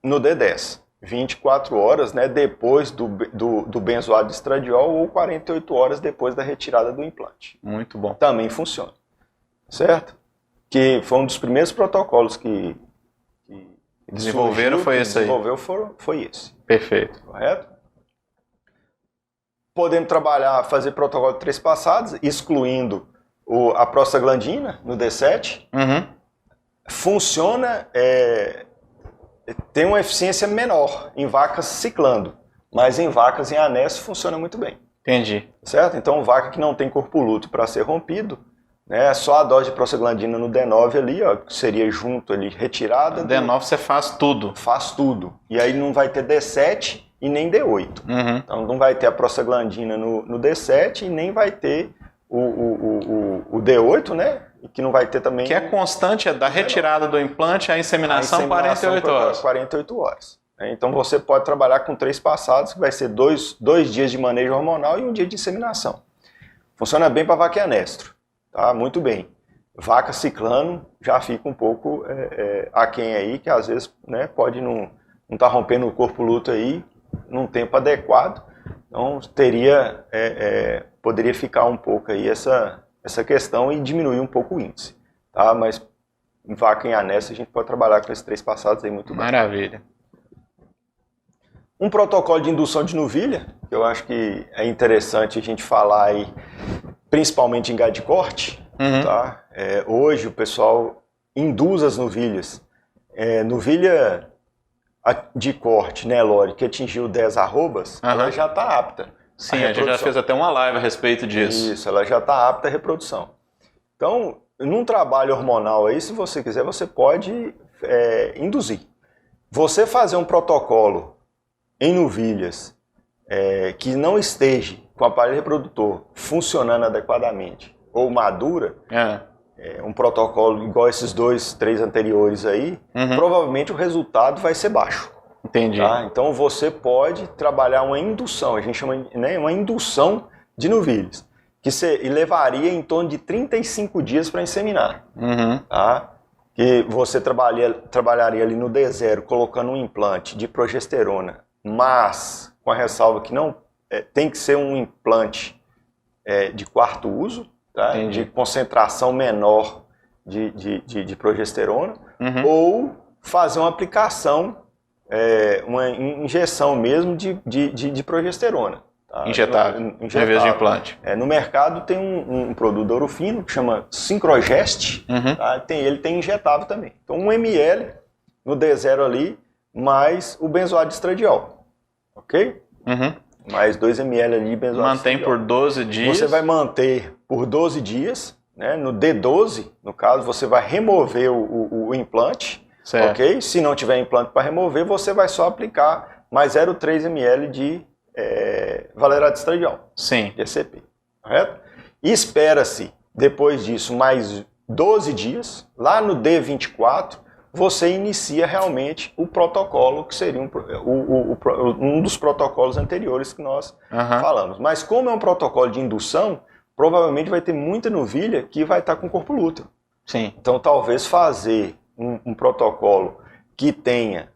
Speaker 2: no D10. 24 horas, né, depois do benzoato de estradiol ou 48 horas depois da retirada do implante.
Speaker 1: Muito bom.
Speaker 2: Também funciona. Certo? Que foi um dos primeiros protocolos que
Speaker 1: desenvolveram, foi esse aí.
Speaker 2: Foi esse.
Speaker 1: Perfeito.
Speaker 2: Correto? Podemos fazer protocolo de 3 passadas, excluindo a prostaglandina no D7. Funciona, tem uma eficiência menor em vacas ciclando, mas em vacas em anexo funciona muito bem.
Speaker 1: Entendi.
Speaker 2: Certo? Então, vaca que não tem corpo lúteo para ser rompido, né, só a dose de prostaglandina no D9 ali, ó, que seria junto ali, retirada.
Speaker 1: No D9 você faz tudo.
Speaker 2: Faz tudo. E aí não vai ter D7 e nem D8. Então não vai ter a prostaglandina no D7 e nem vai ter o D8, né? E que não vai ter também...
Speaker 1: Que é constante, da retirada do implante à inseminação 48 horas.
Speaker 2: 48 horas. Então você pode trabalhar com 3 passados, que vai ser 2 dias de manejo hormonal e 1 dia de inseminação. Funciona bem para vaca e anestro. Tá? Muito bem. Vaca ciclano já fica um pouco aquém aí, que às vezes, né, pode não estar rompendo o corpo lúteo aí num tempo adequado. Então poderia ficar um pouco aí essa questão e diminuir um pouco o índice. Tá? Mas em vaca em anestro a gente pode trabalhar com esses 3 passados aí muito bem.
Speaker 1: Maravilha.
Speaker 2: Um protocolo de indução de novilha, que eu acho que é interessante a gente falar aí, principalmente em gado de corte, tá? Hoje o pessoal induz as novilhas. Novilha de corte, né, Lore, que atingiu 10 arrobas, ela já está apta.
Speaker 1: Sim, a gente já fez até uma live a respeito disso.
Speaker 2: Isso, ela já está apta à reprodução. Então, num trabalho hormonal aí, se você quiser, você pode induzir. Você fazer um protocolo em novilhas que não esteja com o aparelho reprodutor funcionando adequadamente ou madura, um protocolo igual esses 2, 3 anteriores aí, provavelmente o resultado vai ser baixo.
Speaker 1: Entendi.
Speaker 2: Tá? Então você pode trabalhar uma indução, a gente chama, né, uma indução de novilhas, que levaria em torno de 35 dias para inseminar. Tá? Que você trabalharia ali no D0 colocando um implante de progesterona, mas com a ressalva que não tem que ser um implante de quarto uso, tá? De concentração menor de progesterona, ou fazer uma aplicação, uma injeção mesmo de progesterona. Tá?
Speaker 1: Injetável, em vez de implante.
Speaker 2: No mercado tem um produto Dorofino que chama Syncrogest, tá? Ele tem injetável também. Então 1 ml no D0 ali, mais o benzoato de estradiol, ok? Mais 2 ml ali de benzoato de estradiol.
Speaker 1: Mantém por 12 dias.
Speaker 2: Você vai manter por 12 dias, né? No D12, no caso, você vai remover o implante, ok? Se não tiver implante para remover, você vai só aplicar mais 0,3 ml de valerato de estradiol,
Speaker 1: Sim.
Speaker 2: de ECP, correto? E espera-se, depois disso, mais 12 dias, lá no D24, você inicia realmente o protocolo, que seria um dos protocolos anteriores que nós falamos. Mas como é um protocolo de indução, provavelmente vai ter muita novilha que vai estar com corpo lúteo.
Speaker 1: Sim.
Speaker 2: Então talvez fazer um protocolo que tenha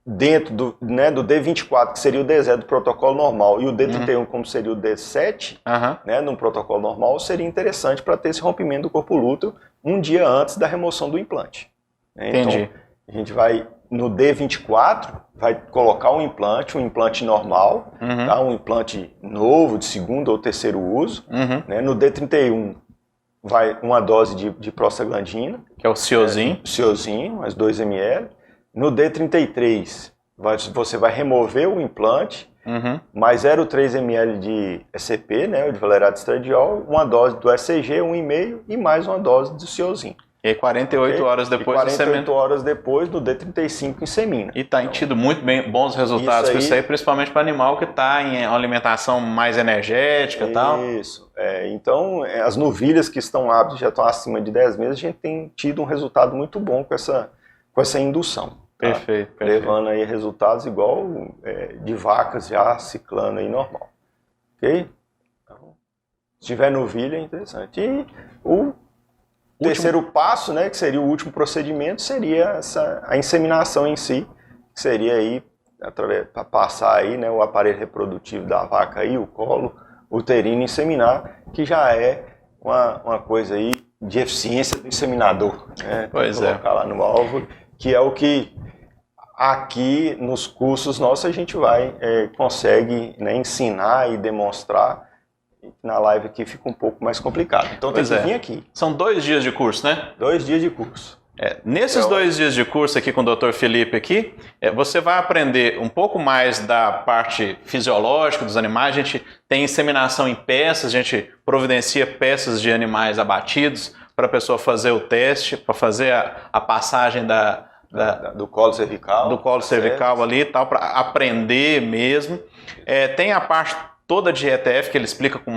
Speaker 2: dentro do D24, que seria o D0 do protocolo normal, e o D31 como seria o D7, né, num protocolo normal, seria interessante para ter esse rompimento do corpo lúteo um dia antes da remoção do implante.
Speaker 1: Entendi.
Speaker 2: Então, a gente vai, no D24, vai colocar um implante normal, tá? Um implante novo, de segundo ou terceiro uso. Né? No D31, vai uma dose de prostaglandina.
Speaker 1: Que é o Ciozinho.
Speaker 2: Ciozinho, mais 2 ml. No D33, você vai remover o implante, mais 0,3 ml de ECP, né, de valerato de estradiol, uma dose do ECG, 1,5, e mais uma dose do Ciozinho.
Speaker 1: E aí 48 horas depois...
Speaker 2: 48 horas depois do D35 insemina.
Speaker 1: E está tido muito bons resultados com isso aí, principalmente para animal que está em alimentação mais energética e tal.
Speaker 2: Isso. Então, as novilhas que estão aptas, já estão acima de 10 meses, a gente tem tido um resultado muito bom com essa indução. Tá?
Speaker 1: Perfeito.
Speaker 2: Levando aí resultados igual de vacas já ciclando aí normal. Ok? Então, se tiver novilha é interessante. E o terceiro passo, né, que seria o último procedimento, seria a inseminação em si, que seria aí, para passar aí, né, o aparelho reprodutivo da vaca aí, o colo uterino, inseminar, que já é uma coisa aí de eficiência do inseminador, né?
Speaker 1: Pois
Speaker 2: colocar lá no alvo, que é o que aqui nos cursos nossos a gente consegue, né, ensinar e demonstrar. Na live aqui fica um pouco mais complicado. Então tem que vir aqui.
Speaker 1: São 2 dias de curso, né?
Speaker 2: 2 dias de curso.
Speaker 1: Nesses 2 dias de curso aqui com o Dr. Felipe aqui, você vai aprender um pouco mais da parte fisiológica dos animais. A gente tem inseminação em peças, a gente providencia peças de animais abatidos para a pessoa fazer o teste, para fazer a passagem do colo cervical. Do colo cervical ali e tal, para aprender mesmo. Tem a parte toda de ETF que ele explica com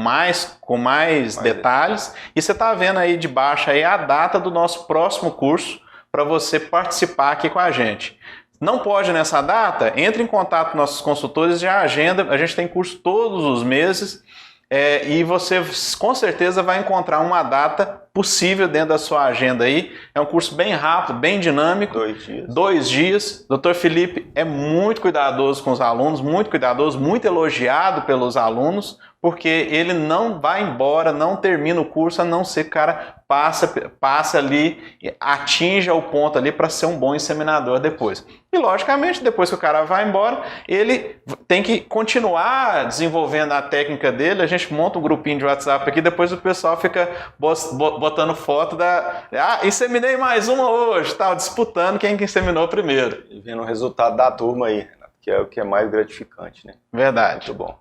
Speaker 1: mais detalhes. E você está vendo aí de baixo aí a data do nosso próximo curso para você participar aqui com a gente. Não pode nessa data? Entre em contato com nossos consultores e a agenda. A gente tem curso todos os meses e você com certeza vai encontrar uma data possível dentro da sua agenda aí. É um curso bem rápido, bem dinâmico.
Speaker 2: 2 dias.
Speaker 1: 2 dias. Dr. Felipe é muito cuidadoso com os alunos, muito cuidadoso, muito elogiado pelos alunos, porque ele não vai embora, não termina o curso, a não ser que o cara passa ali, atinja o ponto ali para ser um bom inseminador depois. E logicamente, depois que o cara vai embora, ele tem que continuar desenvolvendo a técnica dele. A gente monta um grupinho de WhatsApp aqui, depois o pessoal fica botando foto da... Ah, inseminei mais uma hoje, tal, disputando quem que inseminou primeiro.
Speaker 2: E vendo o resultado da turma aí, que é o que é mais gratificante, né?
Speaker 1: Verdade.
Speaker 2: Muito bom.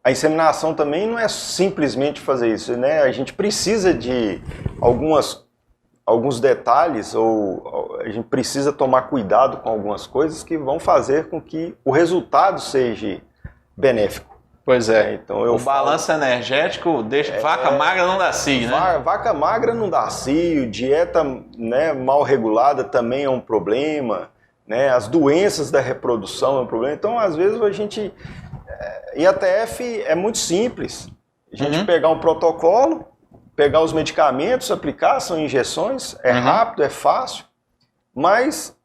Speaker 2: A inseminação também não é simplesmente fazer isso, né? A gente precisa de alguns detalhes, ou a gente precisa tomar cuidado com algumas coisas que vão fazer com que o resultado seja benéfico.
Speaker 1: Pois é.
Speaker 2: Então,
Speaker 1: o balanço energético deixa vaca magra não dá cio, né?
Speaker 2: Vaca magra não dá cio, dieta, né, mal regulada também é um problema, né? As doenças da reprodução é um problema. Então, às vezes, a gente... IATF é muito simples. A gente pegar um protocolo, pegar os medicamentos, aplicar, são injeções, é rápido, é fácil, mas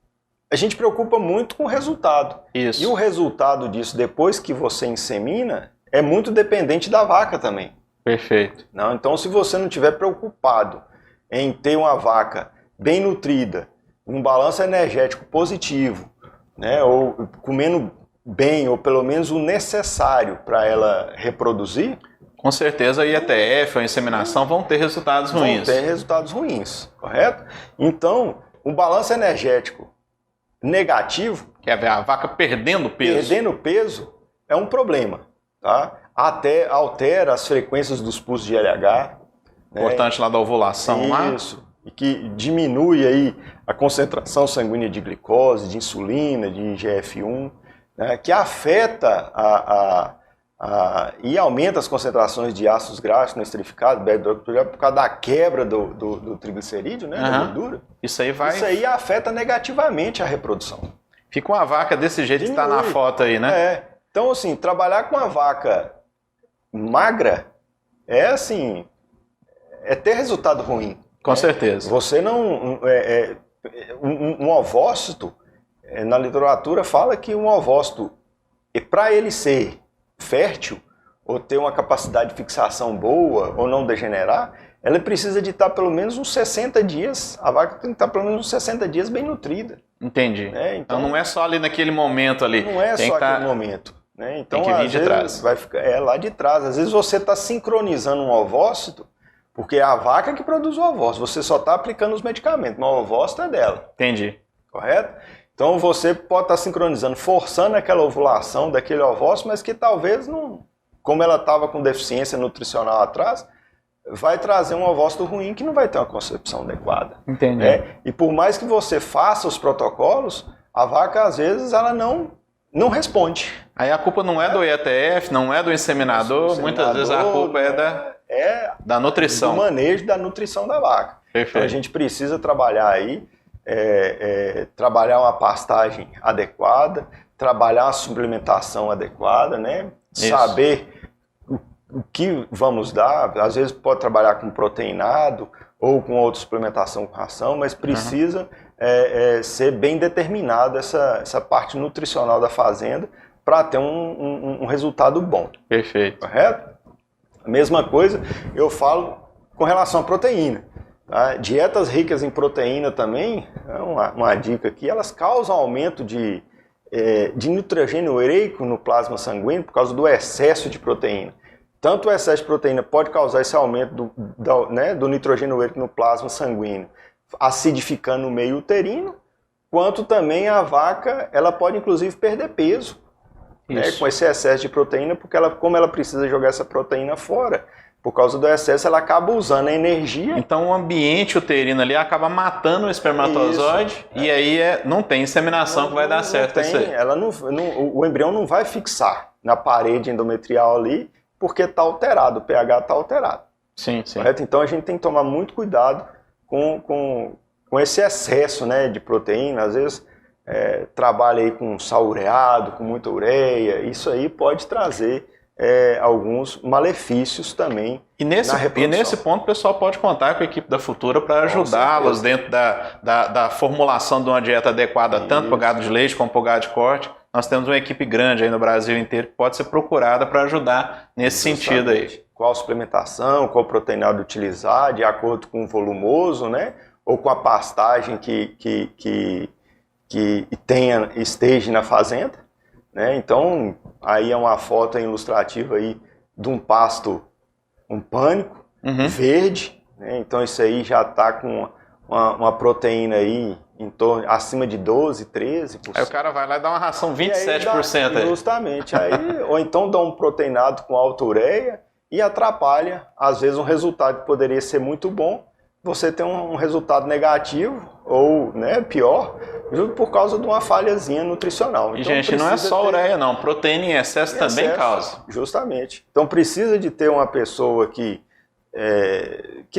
Speaker 2: a gente preocupa muito com o resultado.
Speaker 1: Isso.
Speaker 2: E o resultado disso, depois que você insemina, é muito dependente da vaca também.
Speaker 1: Perfeito.
Speaker 2: Não, então, se você não estiver preocupado em ter uma vaca bem nutrida, um balanço energético positivo, né, ou comendo bem, ou pelo menos o necessário para ela reproduzir,
Speaker 1: com certeza a IATF, a inseminação vão ter resultados ruins.
Speaker 2: Vão ter resultados ruins, correto? Então, o balanço energético negativo,
Speaker 1: que é a vaca perdendo peso,
Speaker 2: é um problema, tá? Até altera as frequências dos pulsos de LH.
Speaker 1: Importante lá da ovulação.
Speaker 2: Isso. E que diminui aí a concentração sanguínea de glicose, de insulina, de IGF-1, né, que afeta e aumenta as concentrações de ácidos graxos no estrificado, por causa da quebra do triglicerídeo, né, da gordura.
Speaker 1: Isso aí
Speaker 2: afeta negativamente a reprodução.
Speaker 1: Fica uma vaca desse jeito que está na foto aí, né?
Speaker 2: Então, assim, trabalhar com uma vaca magra é ter resultado ruim.
Speaker 1: Com certeza.
Speaker 2: Você não... um ovócito, na literatura fala que um ovócito, para ele ser fértil, ou ter uma capacidade de fixação boa, ou não degenerar, ela precisa de estar pelo menos uns 60 dias, a vaca tem que estar pelo menos uns 60 dias bem nutrida.
Speaker 1: Entendi. Então não é só ali naquele momento ali.
Speaker 2: Não é só aquele momento. Né? Então,
Speaker 1: tem que vir de trás.
Speaker 2: Vai ficar, lá de trás. Às vezes você está sincronizando um ovócito, porque é a vaca que produz o ovócito, você só está aplicando os medicamentos, mas o ovócito é dela.
Speaker 1: Entendi.
Speaker 2: Correto? Então você pode estar sincronizando, forçando aquela ovulação daquele ovócito, mas que talvez não, como ela estava com deficiência nutricional atrás, vai trazer um ovócito ruim que não vai ter uma concepção adequada.
Speaker 1: Entendi.
Speaker 2: E por mais que você faça os protocolos, a vaca às vezes ela não responde.
Speaker 1: Aí a culpa não é do IATF, não é do inseminador, muitas vezes a culpa da nutrição.
Speaker 2: Do manejo da nutrição da vaca.
Speaker 1: Perfeito.
Speaker 2: Então a gente precisa trabalhar aí, trabalhar uma pastagem adequada, trabalhar uma suplementação adequada, né? Saber o que vamos dar, às vezes pode trabalhar com proteinado ou com outra suplementação com ração, mas precisa ser bem determinada essa parte nutricional da fazenda para ter um resultado bom.
Speaker 1: Perfeito.
Speaker 2: Correto? A mesma coisa eu falo com relação à proteína. Tá? Dietas ricas em proteína também, uma dica aqui, elas causam aumento de nitrogênio ureico no plasma sanguíneo por causa do excesso de proteína. Tanto o excesso de proteína pode causar esse aumento do nitrogênio ureico no plasma sanguíneo, acidificando o meio uterino, quanto também a vaca, ela pode inclusive perder peso, né, com esse excesso de proteína, porque como ela precisa jogar essa proteína fora, por causa do excesso, ela acaba usando a energia.
Speaker 1: Então o ambiente uterino ali acaba matando o espermatozoide e aí não tem inseminação que vai dar certo.
Speaker 2: Isso aí. O embrião não vai fixar na parede endometrial ali, porque está alterado, o pH está alterado.
Speaker 1: Sim, sim.
Speaker 2: Correto? Então a gente tem que tomar muito cuidado com esse excesso, né, de proteína. Às vezes trabalha aí com sal ureado, com muita ureia, isso aí pode trazer alguns malefícios também.
Speaker 1: E nesse ponto o pessoal pode contar com a equipe da Futura para ajudá-los dentro da formulação de uma dieta adequada tanto para o gado de leite como para o gado de corte. Nós temos uma equipe grande aí no Brasil inteiro que pode ser procurada para ajudar nesse sentido aí.
Speaker 2: Qual suplementação, qual proteinado utilizar, de acordo com o volumoso, né? Ou com a pastagem que esteja na fazenda, né? Então, aí é uma foto ilustrativa aí de um pasto, um pânico, verde, né? Então isso aí já está com uma proteína aí em torno, acima de 12%, 13%.
Speaker 1: Aí o cara vai lá e dá uma ração 27% aí.
Speaker 2: Justamente, ou então dá um proteinado com alta ureia e atrapalha, às vezes, um resultado que poderia ser muito bom, você tem um resultado negativo, ou, né, pior, justo por causa de uma falhazinha nutricional.
Speaker 1: E, então, gente, não é só ureia não, proteína em excesso também causa.
Speaker 2: Justamente. Então precisa de ter uma pessoa que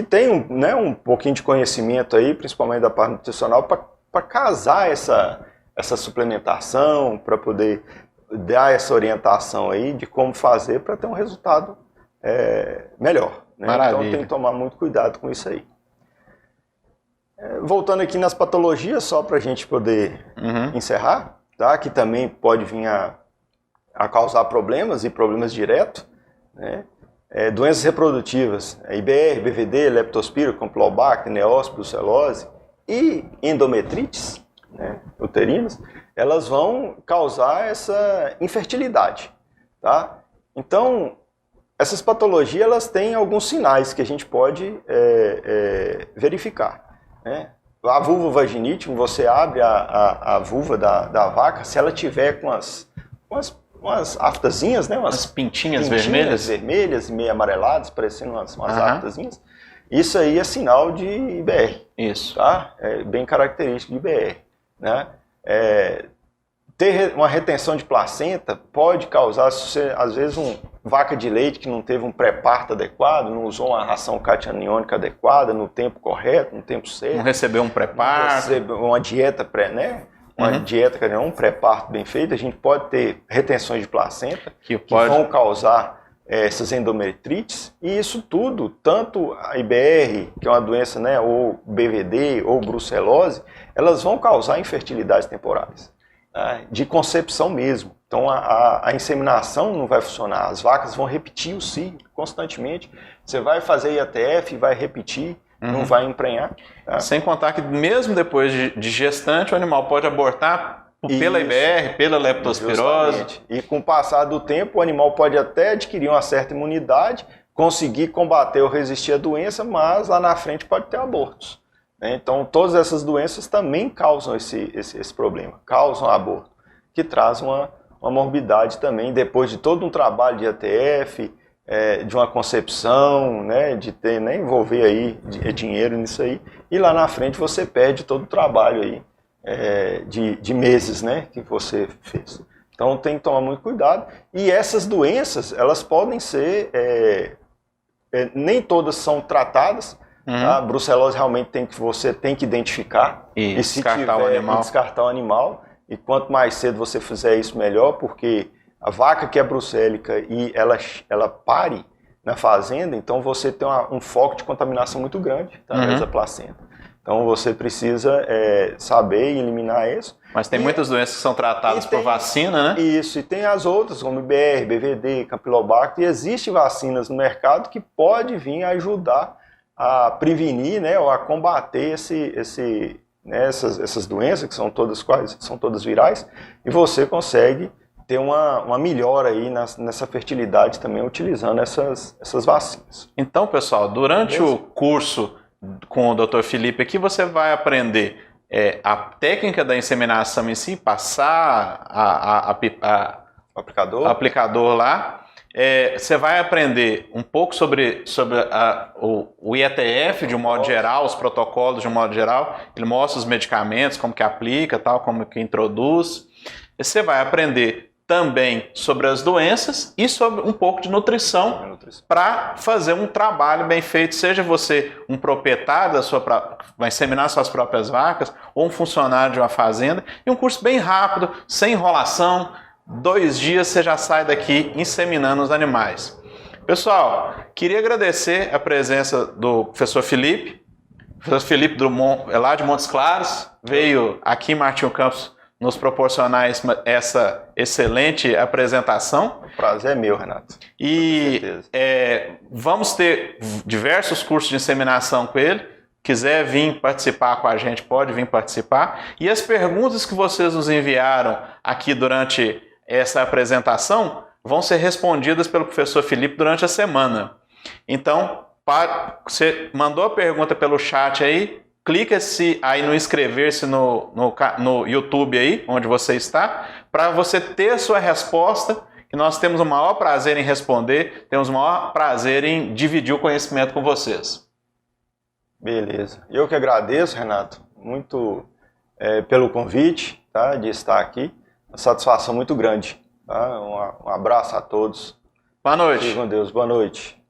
Speaker 2: tem um pouquinho de conhecimento aí, principalmente da parte nutricional, para casar essa suplementação, para poder dar essa orientação aí de como fazer para ter um resultado melhor. Né? Então tem que tomar muito cuidado com isso aí. Voltando aqui nas patologias, só para a gente poder encerrar, tá? Que também pode vir a causar problemas e problemas diretos, né? Doenças reprodutivas, IBR, BVD, leptospira, campylobacter, neósporo, brucelose e endometrites, né, uterinas, elas vão causar essa infertilidade, tá? Então, essas patologias elas têm alguns sinais que a gente pode verificar, né? A vulvovaginite, você abre a vulva da vaca, se ela tiver com umas aftazinhas, né? Umas
Speaker 1: pintinhas
Speaker 2: vermelhas e meio amareladas, parecendo umas aftazinhas. Isso aí é sinal de IBR.
Speaker 1: Isso.
Speaker 2: Tá? É bem característico de IBR. Né? Ter uma retenção de placenta pode causar, às vezes, vaca de leite que não teve um pré-parto adequado, não usou uma ração cationiônica adequada no tempo correto, no tempo certo.
Speaker 1: Não recebeu um pré-parto.
Speaker 2: Não recebeu uma dieta uma dieta, um pré-parto bem feito, a gente pode ter retenções de placenta que vão causar essas endometrites, e isso tudo, tanto a IBR, que é uma doença, né, ou BVD, ou brucelose, elas vão causar infertilidades temporárias, né, de concepção mesmo. Então a inseminação não vai funcionar, as vacas vão repetir o ciclo constantemente, você vai fazer IATF e vai repetir, não vai emprenhar. Tá?
Speaker 1: Sem contar que mesmo depois de gestante, o animal pode abortar pela IBR, pela leptospirose.
Speaker 2: Justamente. E com o passar do tempo, o animal pode até adquirir uma certa imunidade, conseguir combater ou resistir à doença, mas lá na frente pode ter abortos. Né? Então, todas essas doenças também causam esse problema, causam aborto, que traz uma morbidade também, depois de todo um trabalho de IATF, de uma concepção, né, de ter, né, envolver aí dinheiro nisso aí, e lá na frente você perde todo o trabalho aí de meses, né, que você fez. Então tem que tomar muito cuidado. E essas doenças, elas podem ser, nem todas são tratadas. Tá? Brucelose realmente você tem que identificar e descartar o animal. E quanto mais cedo você fizer isso, melhor, porque a vaca que é brucélica e ela pare na fazenda, então você tem um foco de contaminação muito grande através da placenta. Então você precisa saber e eliminar isso.
Speaker 1: Mas tem muitas doenças que são tratadas por vacina, né?
Speaker 2: Isso, e tem as outras, como IBR, BVD, Campylobacter, e existem vacinas no mercado que pode vir a ajudar a prevenir, né, ou a combater essas doenças, que são todas virais, e você consegue ter uma melhora aí nessa fertilidade também utilizando essas vacinas.
Speaker 1: Então, pessoal, durante o curso com o Dr. Felipe aqui, você vai aprender a técnica da inseminação em si, passar o aplicador lá. Você vai aprender um pouco sobre o IATF de um modo geral, os protocolos de um modo geral. Ele mostra os medicamentos, como que aplica, tal, como que introduz. E você vai aprender também sobre as doenças e sobre um pouco de nutrição para fazer um trabalho bem feito, seja você um proprietário vai inseminar suas próprias vacas ou um funcionário de uma fazenda, e um curso bem rápido, sem enrolação, 2 dias você já sai daqui inseminando os animais. Pessoal, queria agradecer a presença do professor Felipe. O professor Felipe Drummond, lá de Montes Claros, veio aqui em Martinho Campos nos proporcionar essa excelente apresentação.
Speaker 2: O prazer é meu, Renato.
Speaker 1: E vamos ter diversos cursos de inseminação com ele. Quiser vir participar com a gente, pode vir participar. E as perguntas que vocês nos enviaram aqui durante essa apresentação vão ser respondidas pelo professor Felipe durante a semana. Então, você mandou a pergunta pelo chat aí, clica-se aí no inscrever-se no YouTube aí, onde você está, para você ter a sua resposta, que nós temos o maior prazer em responder, temos o maior prazer em dividir o conhecimento com vocês.
Speaker 2: Beleza. Eu que agradeço, Renato, muito pelo convite, tá, de estar aqui. Uma satisfação muito grande. Tá? Um abraço a todos.
Speaker 1: Boa noite.
Speaker 2: Fique com Deus. Boa noite.